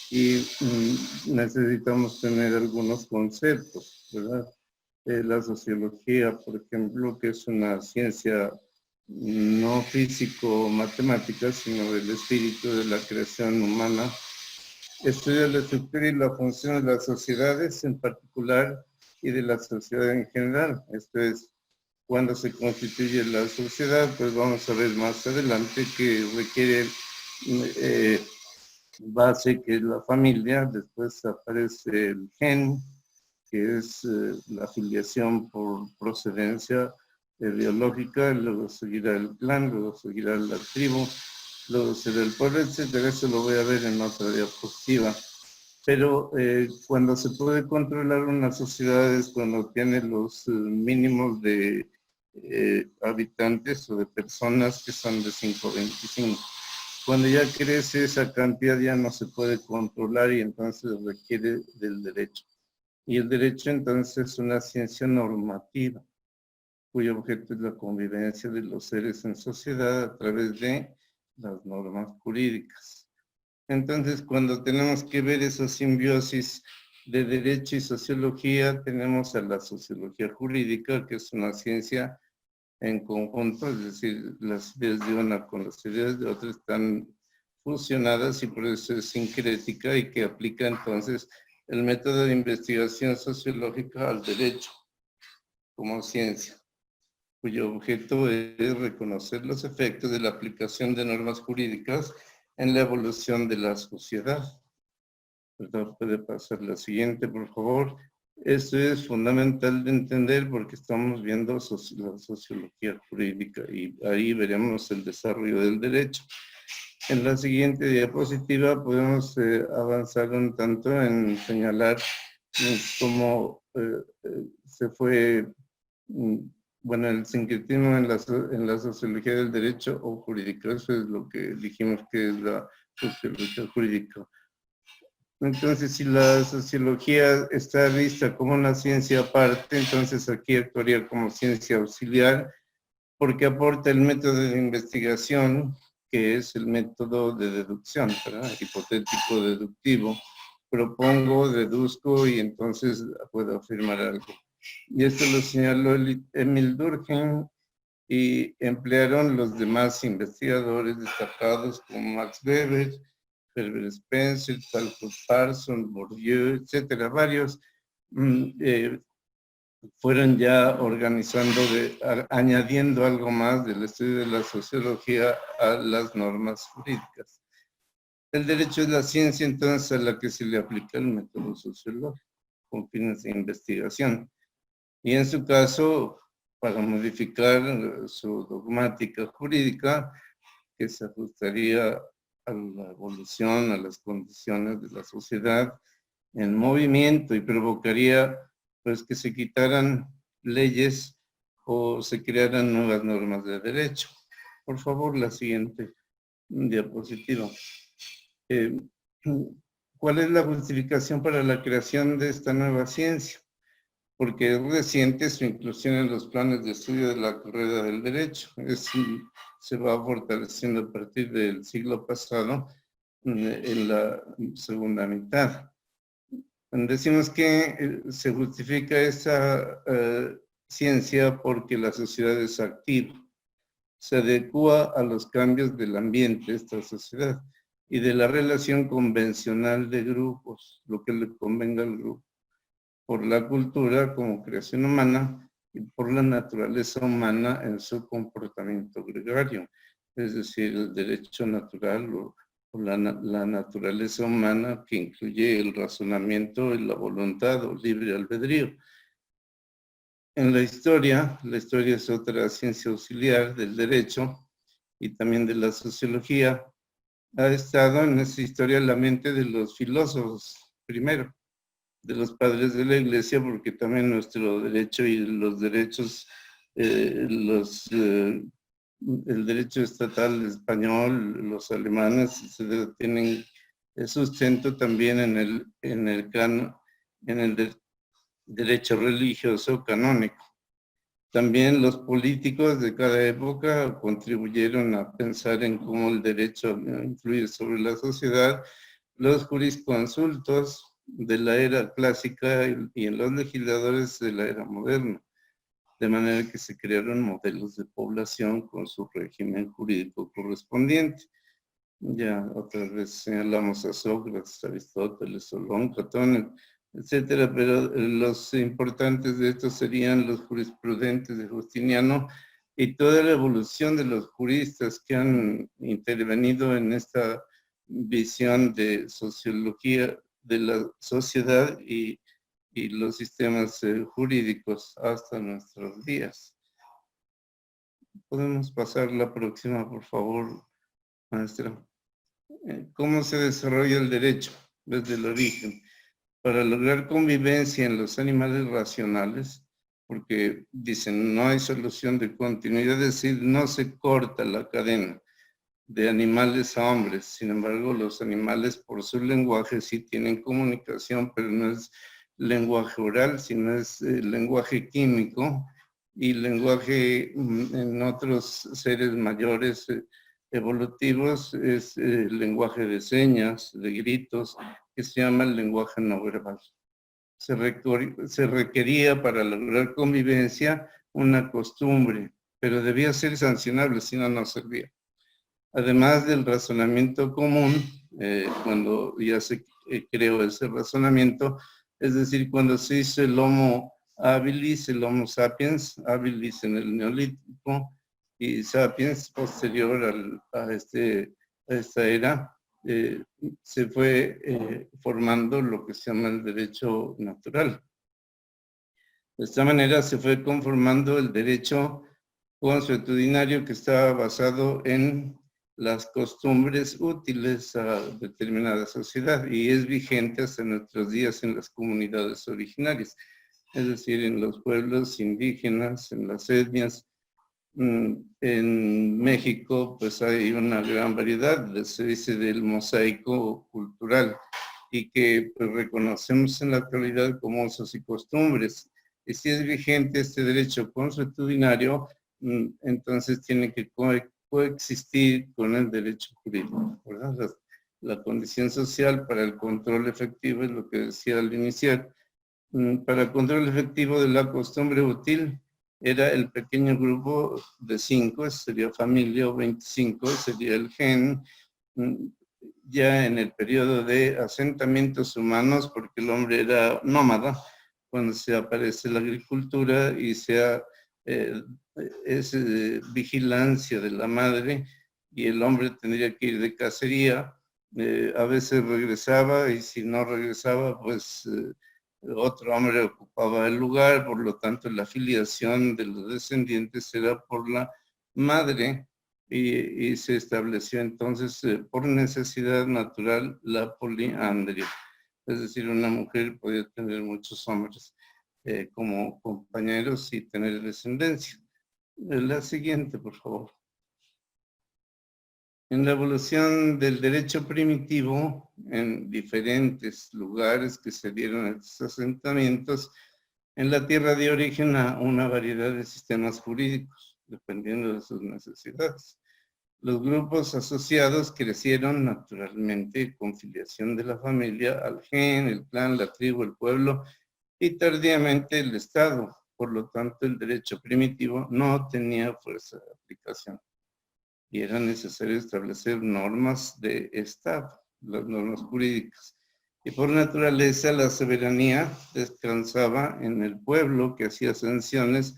y necesitamos tener algunos conceptos, ¿verdad? La sociología, por ejemplo, que es una ciencia no físico-matemática, sino del espíritu de la creación humana, estudia la estructura y la función de las sociedades en particular y de la sociedad en general. Esto es, cuando se constituye la sociedad, pues vamos a ver más adelante que requiere base, que es la familia, después aparece el gen, que es la filiación por procedencia biológica, luego seguirá el clan, luego seguirá la tribu, luego será el pueblo, etcétera. Eso lo voy a ver en otra diapositiva. Pero cuando se puede controlar una sociedad es cuando tiene los mínimos de habitantes o de personas que son de 525. Cuando ya crece esa cantidad ya no se puede controlar y entonces requiere del derecho. Y el derecho entonces es una ciencia normativa, cuyo objeto es la convivencia de los seres en sociedad a través de las normas jurídicas. Entonces, cuando tenemos que ver esa simbiosis de derecho y sociología, tenemos a la sociología jurídica, que es una ciencia en conjunto, es decir, las ideas de una con las ideas de otra están fusionadas y por eso es sincrética y que aplica entonces el método de investigación sociológica al derecho como ciencia, cuyo objeto es reconocer los efectos de la aplicación de normas jurídicas en la evolución de la sociedad. Entonces, puede pasar la siguiente, por favor. Esto es fundamental de entender porque estamos viendo la sociología jurídica y ahí veremos el desarrollo del derecho. En la siguiente diapositiva podemos avanzar un tanto en señalar cómo se fue, bueno, el sincretismo en la sociología del derecho o jurídica. Eso es lo que dijimos que es la sociología jurídica. Entonces, si la sociología está vista como una ciencia aparte, entonces aquí actuaría como ciencia auxiliar, porque aporta el método de investigación, que es el método de deducción, ¿verdad? Hipotético deductivo. Propongo, deduzco y entonces puedo afirmar algo. Y esto lo señaló Emil Durkheim y emplearon los demás investigadores destacados como Max Weber, Herbert Spencer, Talcott Parsons, Bourdieu, etcétera. Varios fueron ya organizando, añadiendo algo más del estudio de la sociología a las normas jurídicas. El derecho es la ciencia entonces a la que se le aplica el método sociológico con fines de investigación. Y en su caso, para modificar su dogmática jurídica, que se ajustaría a la evolución, a las condiciones de la sociedad en movimiento y provocaría pues que se quitaran leyes o se crearan nuevas normas de derecho. Por favor, la siguiente diapositiva. ¿Cuál es la justificación para la creación de esta nueva ciencia? Porque es reciente su inclusión en los planes de estudio de la carrera del derecho. Se va fortaleciendo a partir del siglo pasado en la segunda mitad. Decimos que se justifica esa ciencia porque la sociedad es activa, se adecua a los cambios del ambiente, esta sociedad, y de la relación convencional de grupos, lo que le convenga al grupo, por la cultura como creación humana y por la naturaleza humana en su comportamiento gregario, es decir, el derecho natural o la naturaleza humana que incluye el razonamiento y la voluntad o libre albedrío. En la historia es otra ciencia auxiliar del derecho y también de la sociología. Ha estado en esa historia la mente de los filósofos, primero, de los padres de la Iglesia, porque también nuestro derecho y los derechos, el derecho estatal español, los alemanes, tienen sustento también en el derecho religioso canónico. También los políticos de cada época contribuyeron a pensar en cómo el derecho influye sobre la sociedad. Los jurisconsultos de la era clásica y en los legisladores de la era moderna, de manera que se crearon modelos de población con su régimen jurídico correspondiente. Ya otras veces señalamos a Sócrates, Aristóteles, Solón, Platón, etcétera, pero los importantes de estos serían los jurisprudentes de Justiniano y toda la evolución de los juristas que han intervenido en esta visión de sociología de la sociedad y los sistemas jurídicos hasta nuestros días. Podemos pasar la próxima, por favor, maestra. ¿Cómo se desarrolla el derecho desde el origen? Para lograr convivencia en los animales racionales, porque dicen no hay solución de continuidad, es decir, no se corta la cadena de animales a hombres. Sin embargo, los animales por su lenguaje sí tienen comunicación, pero no es lenguaje oral, sino es lenguaje químico y lenguaje en otros seres mayores evolutivos es lenguaje de señas, de gritos, que se llama el lenguaje no verbal. Se requería para lograr convivencia una costumbre, pero debía ser sancionable, si no, no servía. Además del razonamiento común, cuando ya se creó ese razonamiento, es decir, cuando se hizo el Homo habilis, el Homo sapiens, habilis en el Neolítico y sapiens posterior a esta era, se fue formando lo que se llama el derecho natural. De esta manera se fue conformando el derecho consuetudinario que estaba basado en las costumbres útiles a determinada sociedad y es vigente hasta nuestros días en las comunidades originarias, es decir, en los pueblos indígenas, en las etnias. En México pues hay una gran variedad, se dice del mosaico cultural y que pues, reconocemos en la actualidad como usos y costumbres. Y si es vigente este derecho consuetudinario, entonces tiene que coexistir con el derecho jurídico, ¿verdad? La condición social para el control efectivo es lo que decía al iniciar. Para el control efectivo de la costumbre útil era el pequeño grupo de 5, sería familia, o 25, sería el gen. Ya en el periodo de asentamientos humanos, porque el hombre era nómada, cuando se aparece la agricultura y es vigilancia de la madre y el hombre tendría que ir de cacería, a veces regresaba y si no regresaba pues otro hombre ocupaba el lugar, por lo tanto la filiación de los descendientes era por la madre y se estableció entonces por necesidad natural la poliandria, es decir, una mujer podía tener muchos hombres como compañeros y tener descendencia. La siguiente, por favor. En la evolución del derecho primitivo, en diferentes lugares que se dieron estos asentamientos, en la tierra dio origen a una variedad de sistemas jurídicos, dependiendo de sus necesidades. Los grupos asociados crecieron naturalmente con filiación de la familia al gen, el clan, la tribu, el pueblo y tardíamente el Estado. Por lo tanto, el derecho primitivo no tenía fuerza de aplicación y era necesario establecer normas de Estado, las normas jurídicas. Y por naturaleza la soberanía descansaba en el pueblo que hacía sanciones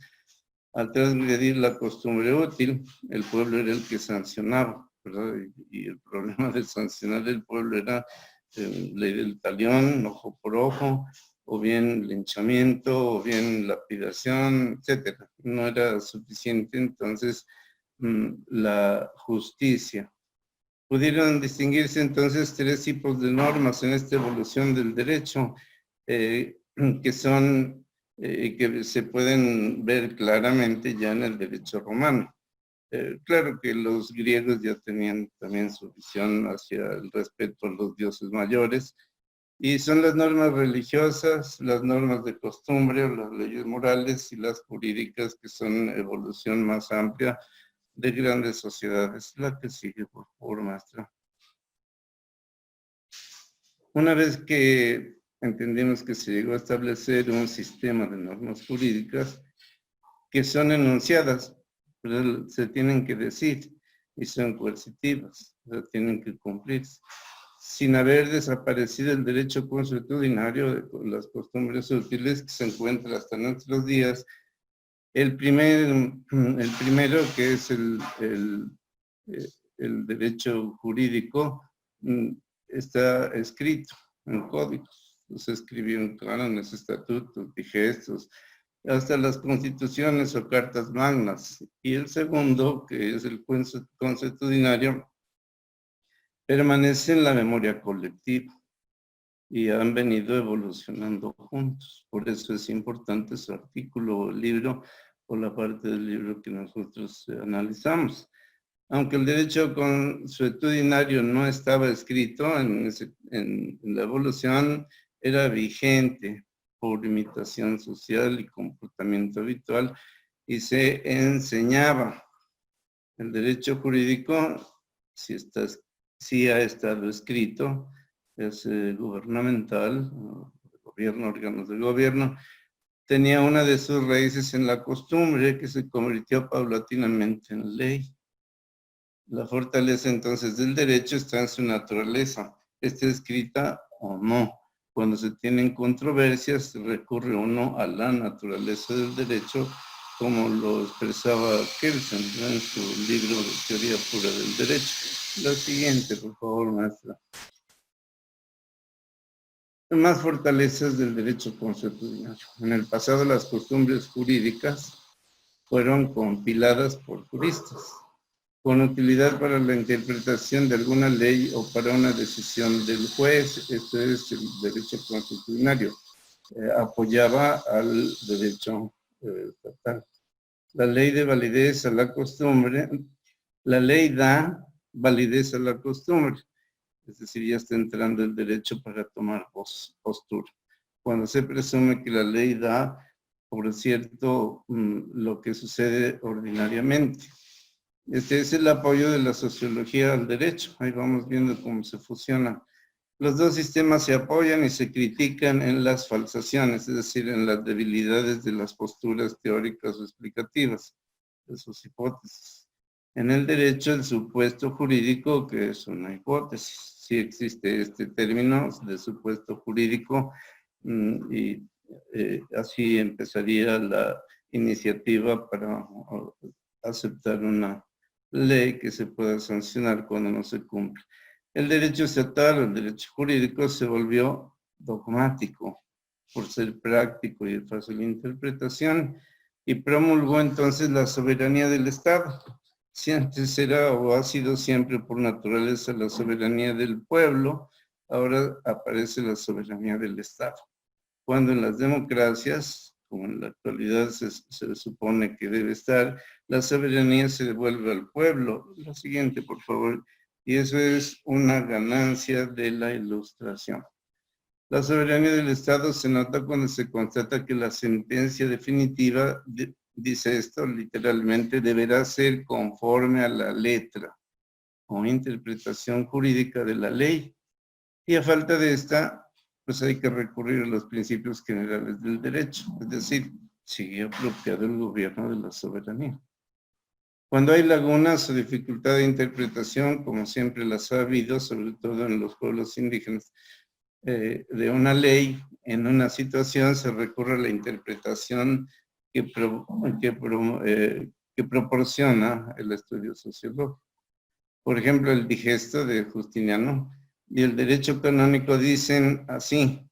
al transgredir la costumbre útil. El pueblo era el que sancionaba, ¿verdad? Y el problema de sancionar el pueblo era ley del talión, ojo por ojo, o bien linchamiento, o bien lapidación, etcétera. No era suficiente entonces la justicia. Pudieron distinguirse entonces tres tipos de normas en esta evolución del derecho, que son, que se pueden ver claramente ya en el derecho romano. Claro que los griegos ya tenían también su visión hacia el respeto a los dioses mayores, y son las normas religiosas, las normas de costumbre, o las leyes morales y las jurídicas, que son evolución más amplia de grandes sociedades. La que sigue, por favor, maestra. Una vez que entendimos que se llegó a establecer un sistema de normas jurídicas que son enunciadas, pero se tienen que decir y son coercitivas, o sea, tienen que cumplirse, sin haber desaparecido el derecho consuetudinario de las costumbres útiles que se encuentra hasta nuestros días. El primero, que es el derecho jurídico, está escrito en códigos. Se escribieron cánones, estatutos, digestos, hasta las constituciones o cartas magnas. Y el segundo, que es el consuetudinario, permanece en la memoria colectiva y han venido evolucionando juntos. Por eso es importante su artículo o libro, o la parte del libro que nosotros analizamos. Aunque el derecho consuetudinario no estaba escrito en la evolución, era vigente por imitación social y comportamiento habitual, y se enseñaba. El derecho jurídico, si ha estado escrito, es gubernamental, gobierno, órganos de gobierno, tenía una de sus raíces en la costumbre que se convirtió paulatinamente en ley. La fortaleza entonces del derecho está en su naturaleza, esté escrita o no. Cuando se tienen controversias, recurre uno a la naturaleza del derecho, como lo expresaba Kelsen en su libro de Teoría Pura del Derecho. La siguiente, por favor, maestra. Más fortalezas del derecho consuetudinario. En el pasado, las costumbres jurídicas fueron compiladas por juristas, con utilidad para la interpretación de alguna ley o para una decisión del juez. Esto es el derecho consuetudinario. Apoyaba al derecho estatal. La ley de validez a la costumbre, la ley da validez a la costumbre. Es decir, ya está entrando el derecho para tomar postura. Cuando se presume que la ley da, por cierto, lo que sucede ordinariamente. Este es el apoyo de la sociología al derecho. Ahí vamos viendo cómo se fusionan. Los dos sistemas se apoyan y se critican en las falsaciones, es decir, en las debilidades de las posturas teóricas o explicativas de sus hipótesis. En el derecho, el supuesto jurídico, que es una hipótesis. Sí existe este término de supuesto jurídico, y así empezaría la iniciativa para aceptar una ley que se pueda sancionar cuando no se cumple. El derecho estatal, el derecho jurídico, se volvió dogmático por ser práctico y de fácil interpretación, y promulgó entonces la soberanía del Estado. Si antes era o ha sido siempre por naturaleza la soberanía del pueblo, ahora aparece la soberanía del Estado. Cuando en las democracias, como en la actualidad se supone que debe estar, la soberanía se devuelve al pueblo. La siguiente, por favor. Y eso es una ganancia de la Ilustración. La soberanía del Estado se nota cuando se constata que la sentencia definitiva, dice esto literalmente, deberá ser conforme a la letra o interpretación jurídica de la ley. Y a falta de esta, pues hay que recurrir a los principios generales del derecho, es decir, sigue apropiado el gobierno de la soberanía. Cuando hay lagunas o dificultad de interpretación, como siempre las ha habido, sobre todo en los pueblos indígenas, de una ley, en una situación se recurre a la interpretación que proporciona el estudio sociológico. Por ejemplo, el digesto de Justiniano y el derecho canónico dicen así: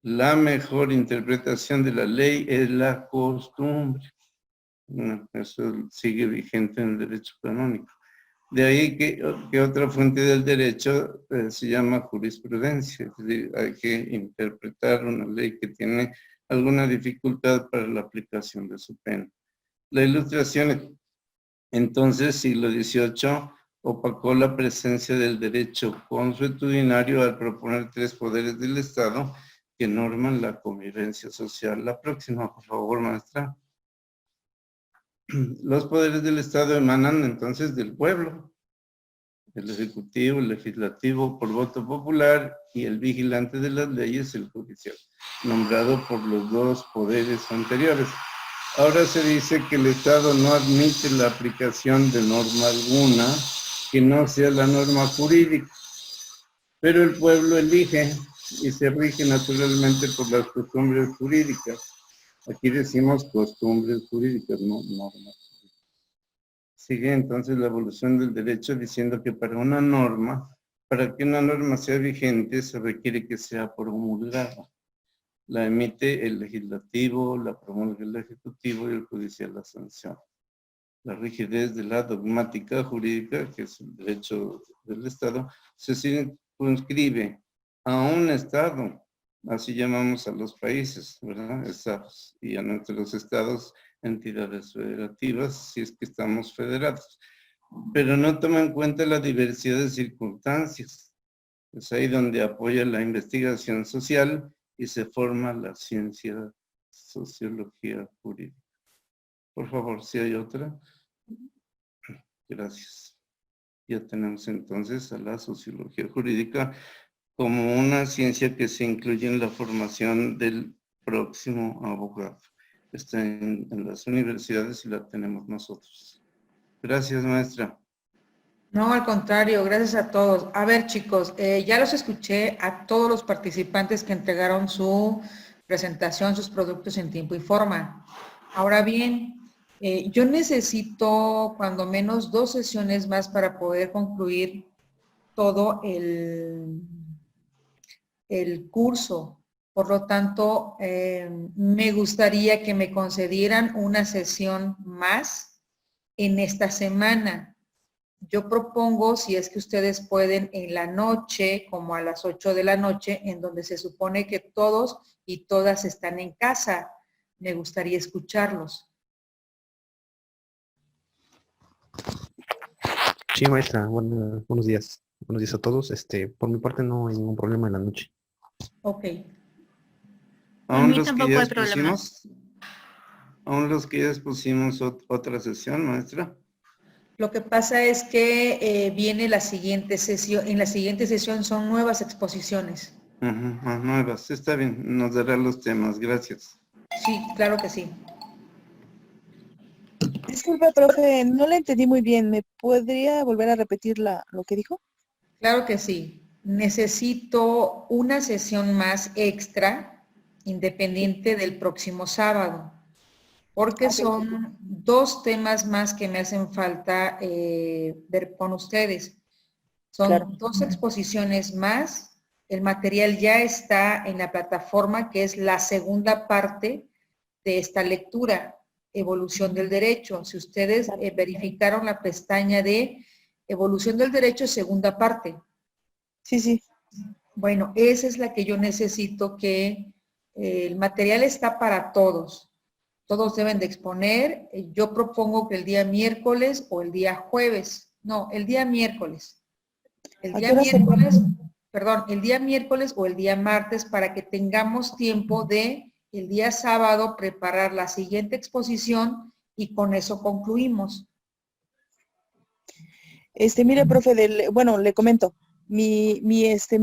la mejor interpretación de la ley es la costumbre. Bueno, eso sigue vigente en el derecho canónico. De ahí que otra fuente del derecho se llama jurisprudencia, es decir, hay que interpretar una ley que tiene alguna dificultad para la aplicación de su pena. La Ilustración, entonces, siglo XVIII, opacó la presencia del derecho consuetudinario al proponer 3 poderes del Estado que norman la convivencia social. La próxima, por favor, maestra. Los poderes del Estado emanan entonces del pueblo, el ejecutivo, el legislativo por voto popular y el vigilante de las leyes, el judicial, nombrado por los 2 poderes anteriores. Ahora se dice que el Estado no admite la aplicación de norma alguna que no sea la norma jurídica, pero el pueblo elige y se rige naturalmente por las costumbres jurídicas. Aquí decimos costumbres jurídicas, no normas. Sigue entonces la evolución del derecho diciendo que para que una norma sea vigente, se requiere que sea promulgada. La emite el legislativo, la promulga el ejecutivo y el judicial la sanciona. La rigidez de la dogmática jurídica, que es el derecho del Estado, se circunscribe a un Estado. Así llamamos a los países, ¿verdad? Estados. Y a nuestros estados, entidades federativas, si es que estamos federados. Pero no toma en cuenta la diversidad de circunstancias. Es ahí donde apoya la investigación social y se forma la ciencia sociología jurídica. Por favor, si hay otra. Gracias. Ya tenemos entonces a la sociología jurídica como una ciencia que se incluye en la formación del próximo abogado. Está en las universidades y la tenemos nosotros. Gracias, maestra. No, al contrario, gracias a todos. A ver, chicos, ya los escuché a todos los participantes que entregaron su presentación, sus productos en tiempo y forma. Ahora bien, yo necesito cuando menos 2 sesiones más para poder concluir todo el curso. Por lo tanto, me gustaría que me concedieran una sesión más en esta semana. Yo propongo, si es que ustedes pueden, en la noche, como a las 8 de la noche, en donde se supone que todos y todas están en casa. Me gustaría escucharlos. Sí, maestra, buenos días. Buenos días a todos. Por mi parte no hay ningún problema en la noche. Ok. A mí tampoco hay problema. Aún los que ya expusimos otra sesión, maestra. Lo que pasa es que viene la siguiente sesión, en la siguiente sesión son nuevas exposiciones. Nuevas, está bien, nos dará los temas, gracias. Sí, claro que sí. Disculpe, profe, no le entendí muy bien. ¿Me podría volver a repetir lo que dijo? Claro que sí. Necesito una sesión más extra, independiente del próximo sábado, porque son 2 temas más que me hacen falta ver con ustedes. Son 2 exposiciones más. El material ya está en la plataforma, que es la segunda parte de esta lectura, Evolución del Derecho. Si ustedes verificaron la pestaña de Evolución del Derecho, segunda parte. Sí. Bueno, esa es la que yo necesito, que el material está para todos. Todos deben de exponer. Yo propongo que el día miércoles o el día jueves. No, el día miércoles. El día miércoles, perdón, el día miércoles o el día martes, para que tengamos tiempo de el día sábado preparar la siguiente exposición y con eso concluimos. Mire, profe, bueno, le comento, mi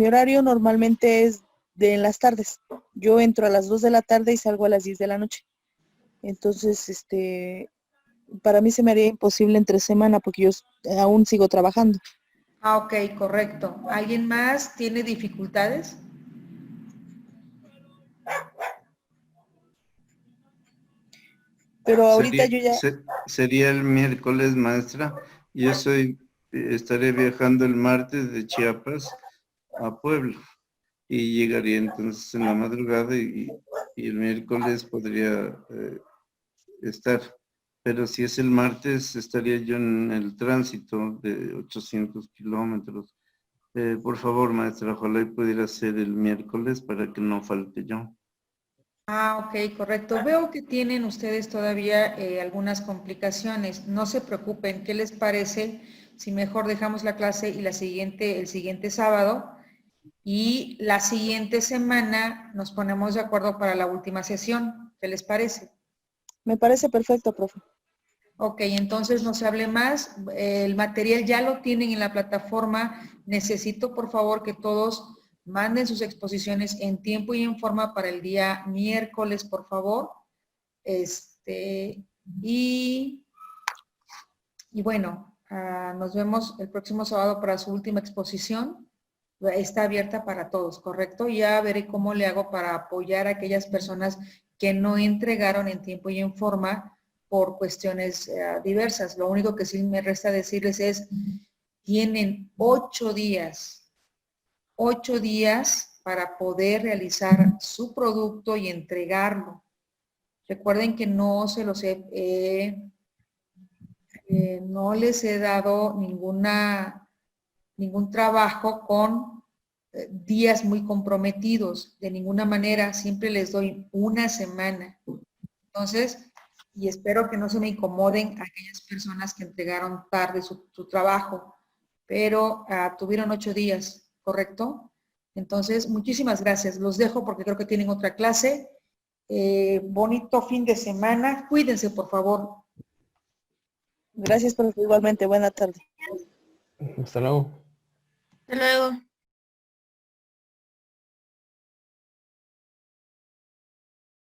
horario normalmente es en las tardes. Yo entro a las 2 de la tarde y salgo a las 10 de la noche. Entonces, para mí se me haría imposible entre semana porque yo aún sigo trabajando. Ah, ok, correcto. ¿Alguien más tiene dificultades? Pero ahorita yo ya... Sería el miércoles, maestra. Yo estaré viajando el martes de Chiapas a Puebla y llegaría entonces en la madrugada y el miércoles podría estar. Pero si es el martes, estaría yo en el tránsito de 800 kilómetros. Por favor, maestra, ojalá y pudiera ser el miércoles para que no falte yo. Ah, ok, correcto. Veo que tienen ustedes todavía algunas complicaciones. No se preocupen. ¿Qué les parece si mejor dejamos la clase y el siguiente sábado? Y la siguiente semana nos ponemos de acuerdo para la última sesión. ¿Qué les parece? Me parece perfecto, profe. Ok, entonces no se hable más. El material ya lo tienen en la plataforma. Necesito, por favor, que todos manden sus exposiciones en tiempo y en forma para el día miércoles, por favor. Y bueno, nos vemos el próximo sábado para su última exposición. Está abierta para todos, ¿correcto? Ya veré cómo le hago para apoyar a aquellas personas que no entregaron en tiempo y en forma por cuestiones diversas. Lo único que sí me resta decirles es, tienen 8 días para poder realizar su producto y entregarlo. Recuerden que no les he dado ningún trabajo con días muy comprometidos, de ninguna manera, siempre les doy una semana. Entonces, y espero que no se me incomoden aquellas personas que entregaron tarde su trabajo, pero tuvieron 8 días, ¿correcto? Entonces, muchísimas gracias. Los dejo porque creo que tienen otra clase. Bonito fin de semana. Cuídense, por favor. Gracias, profe. Igualmente, buena tarde. Hasta luego. Hasta luego.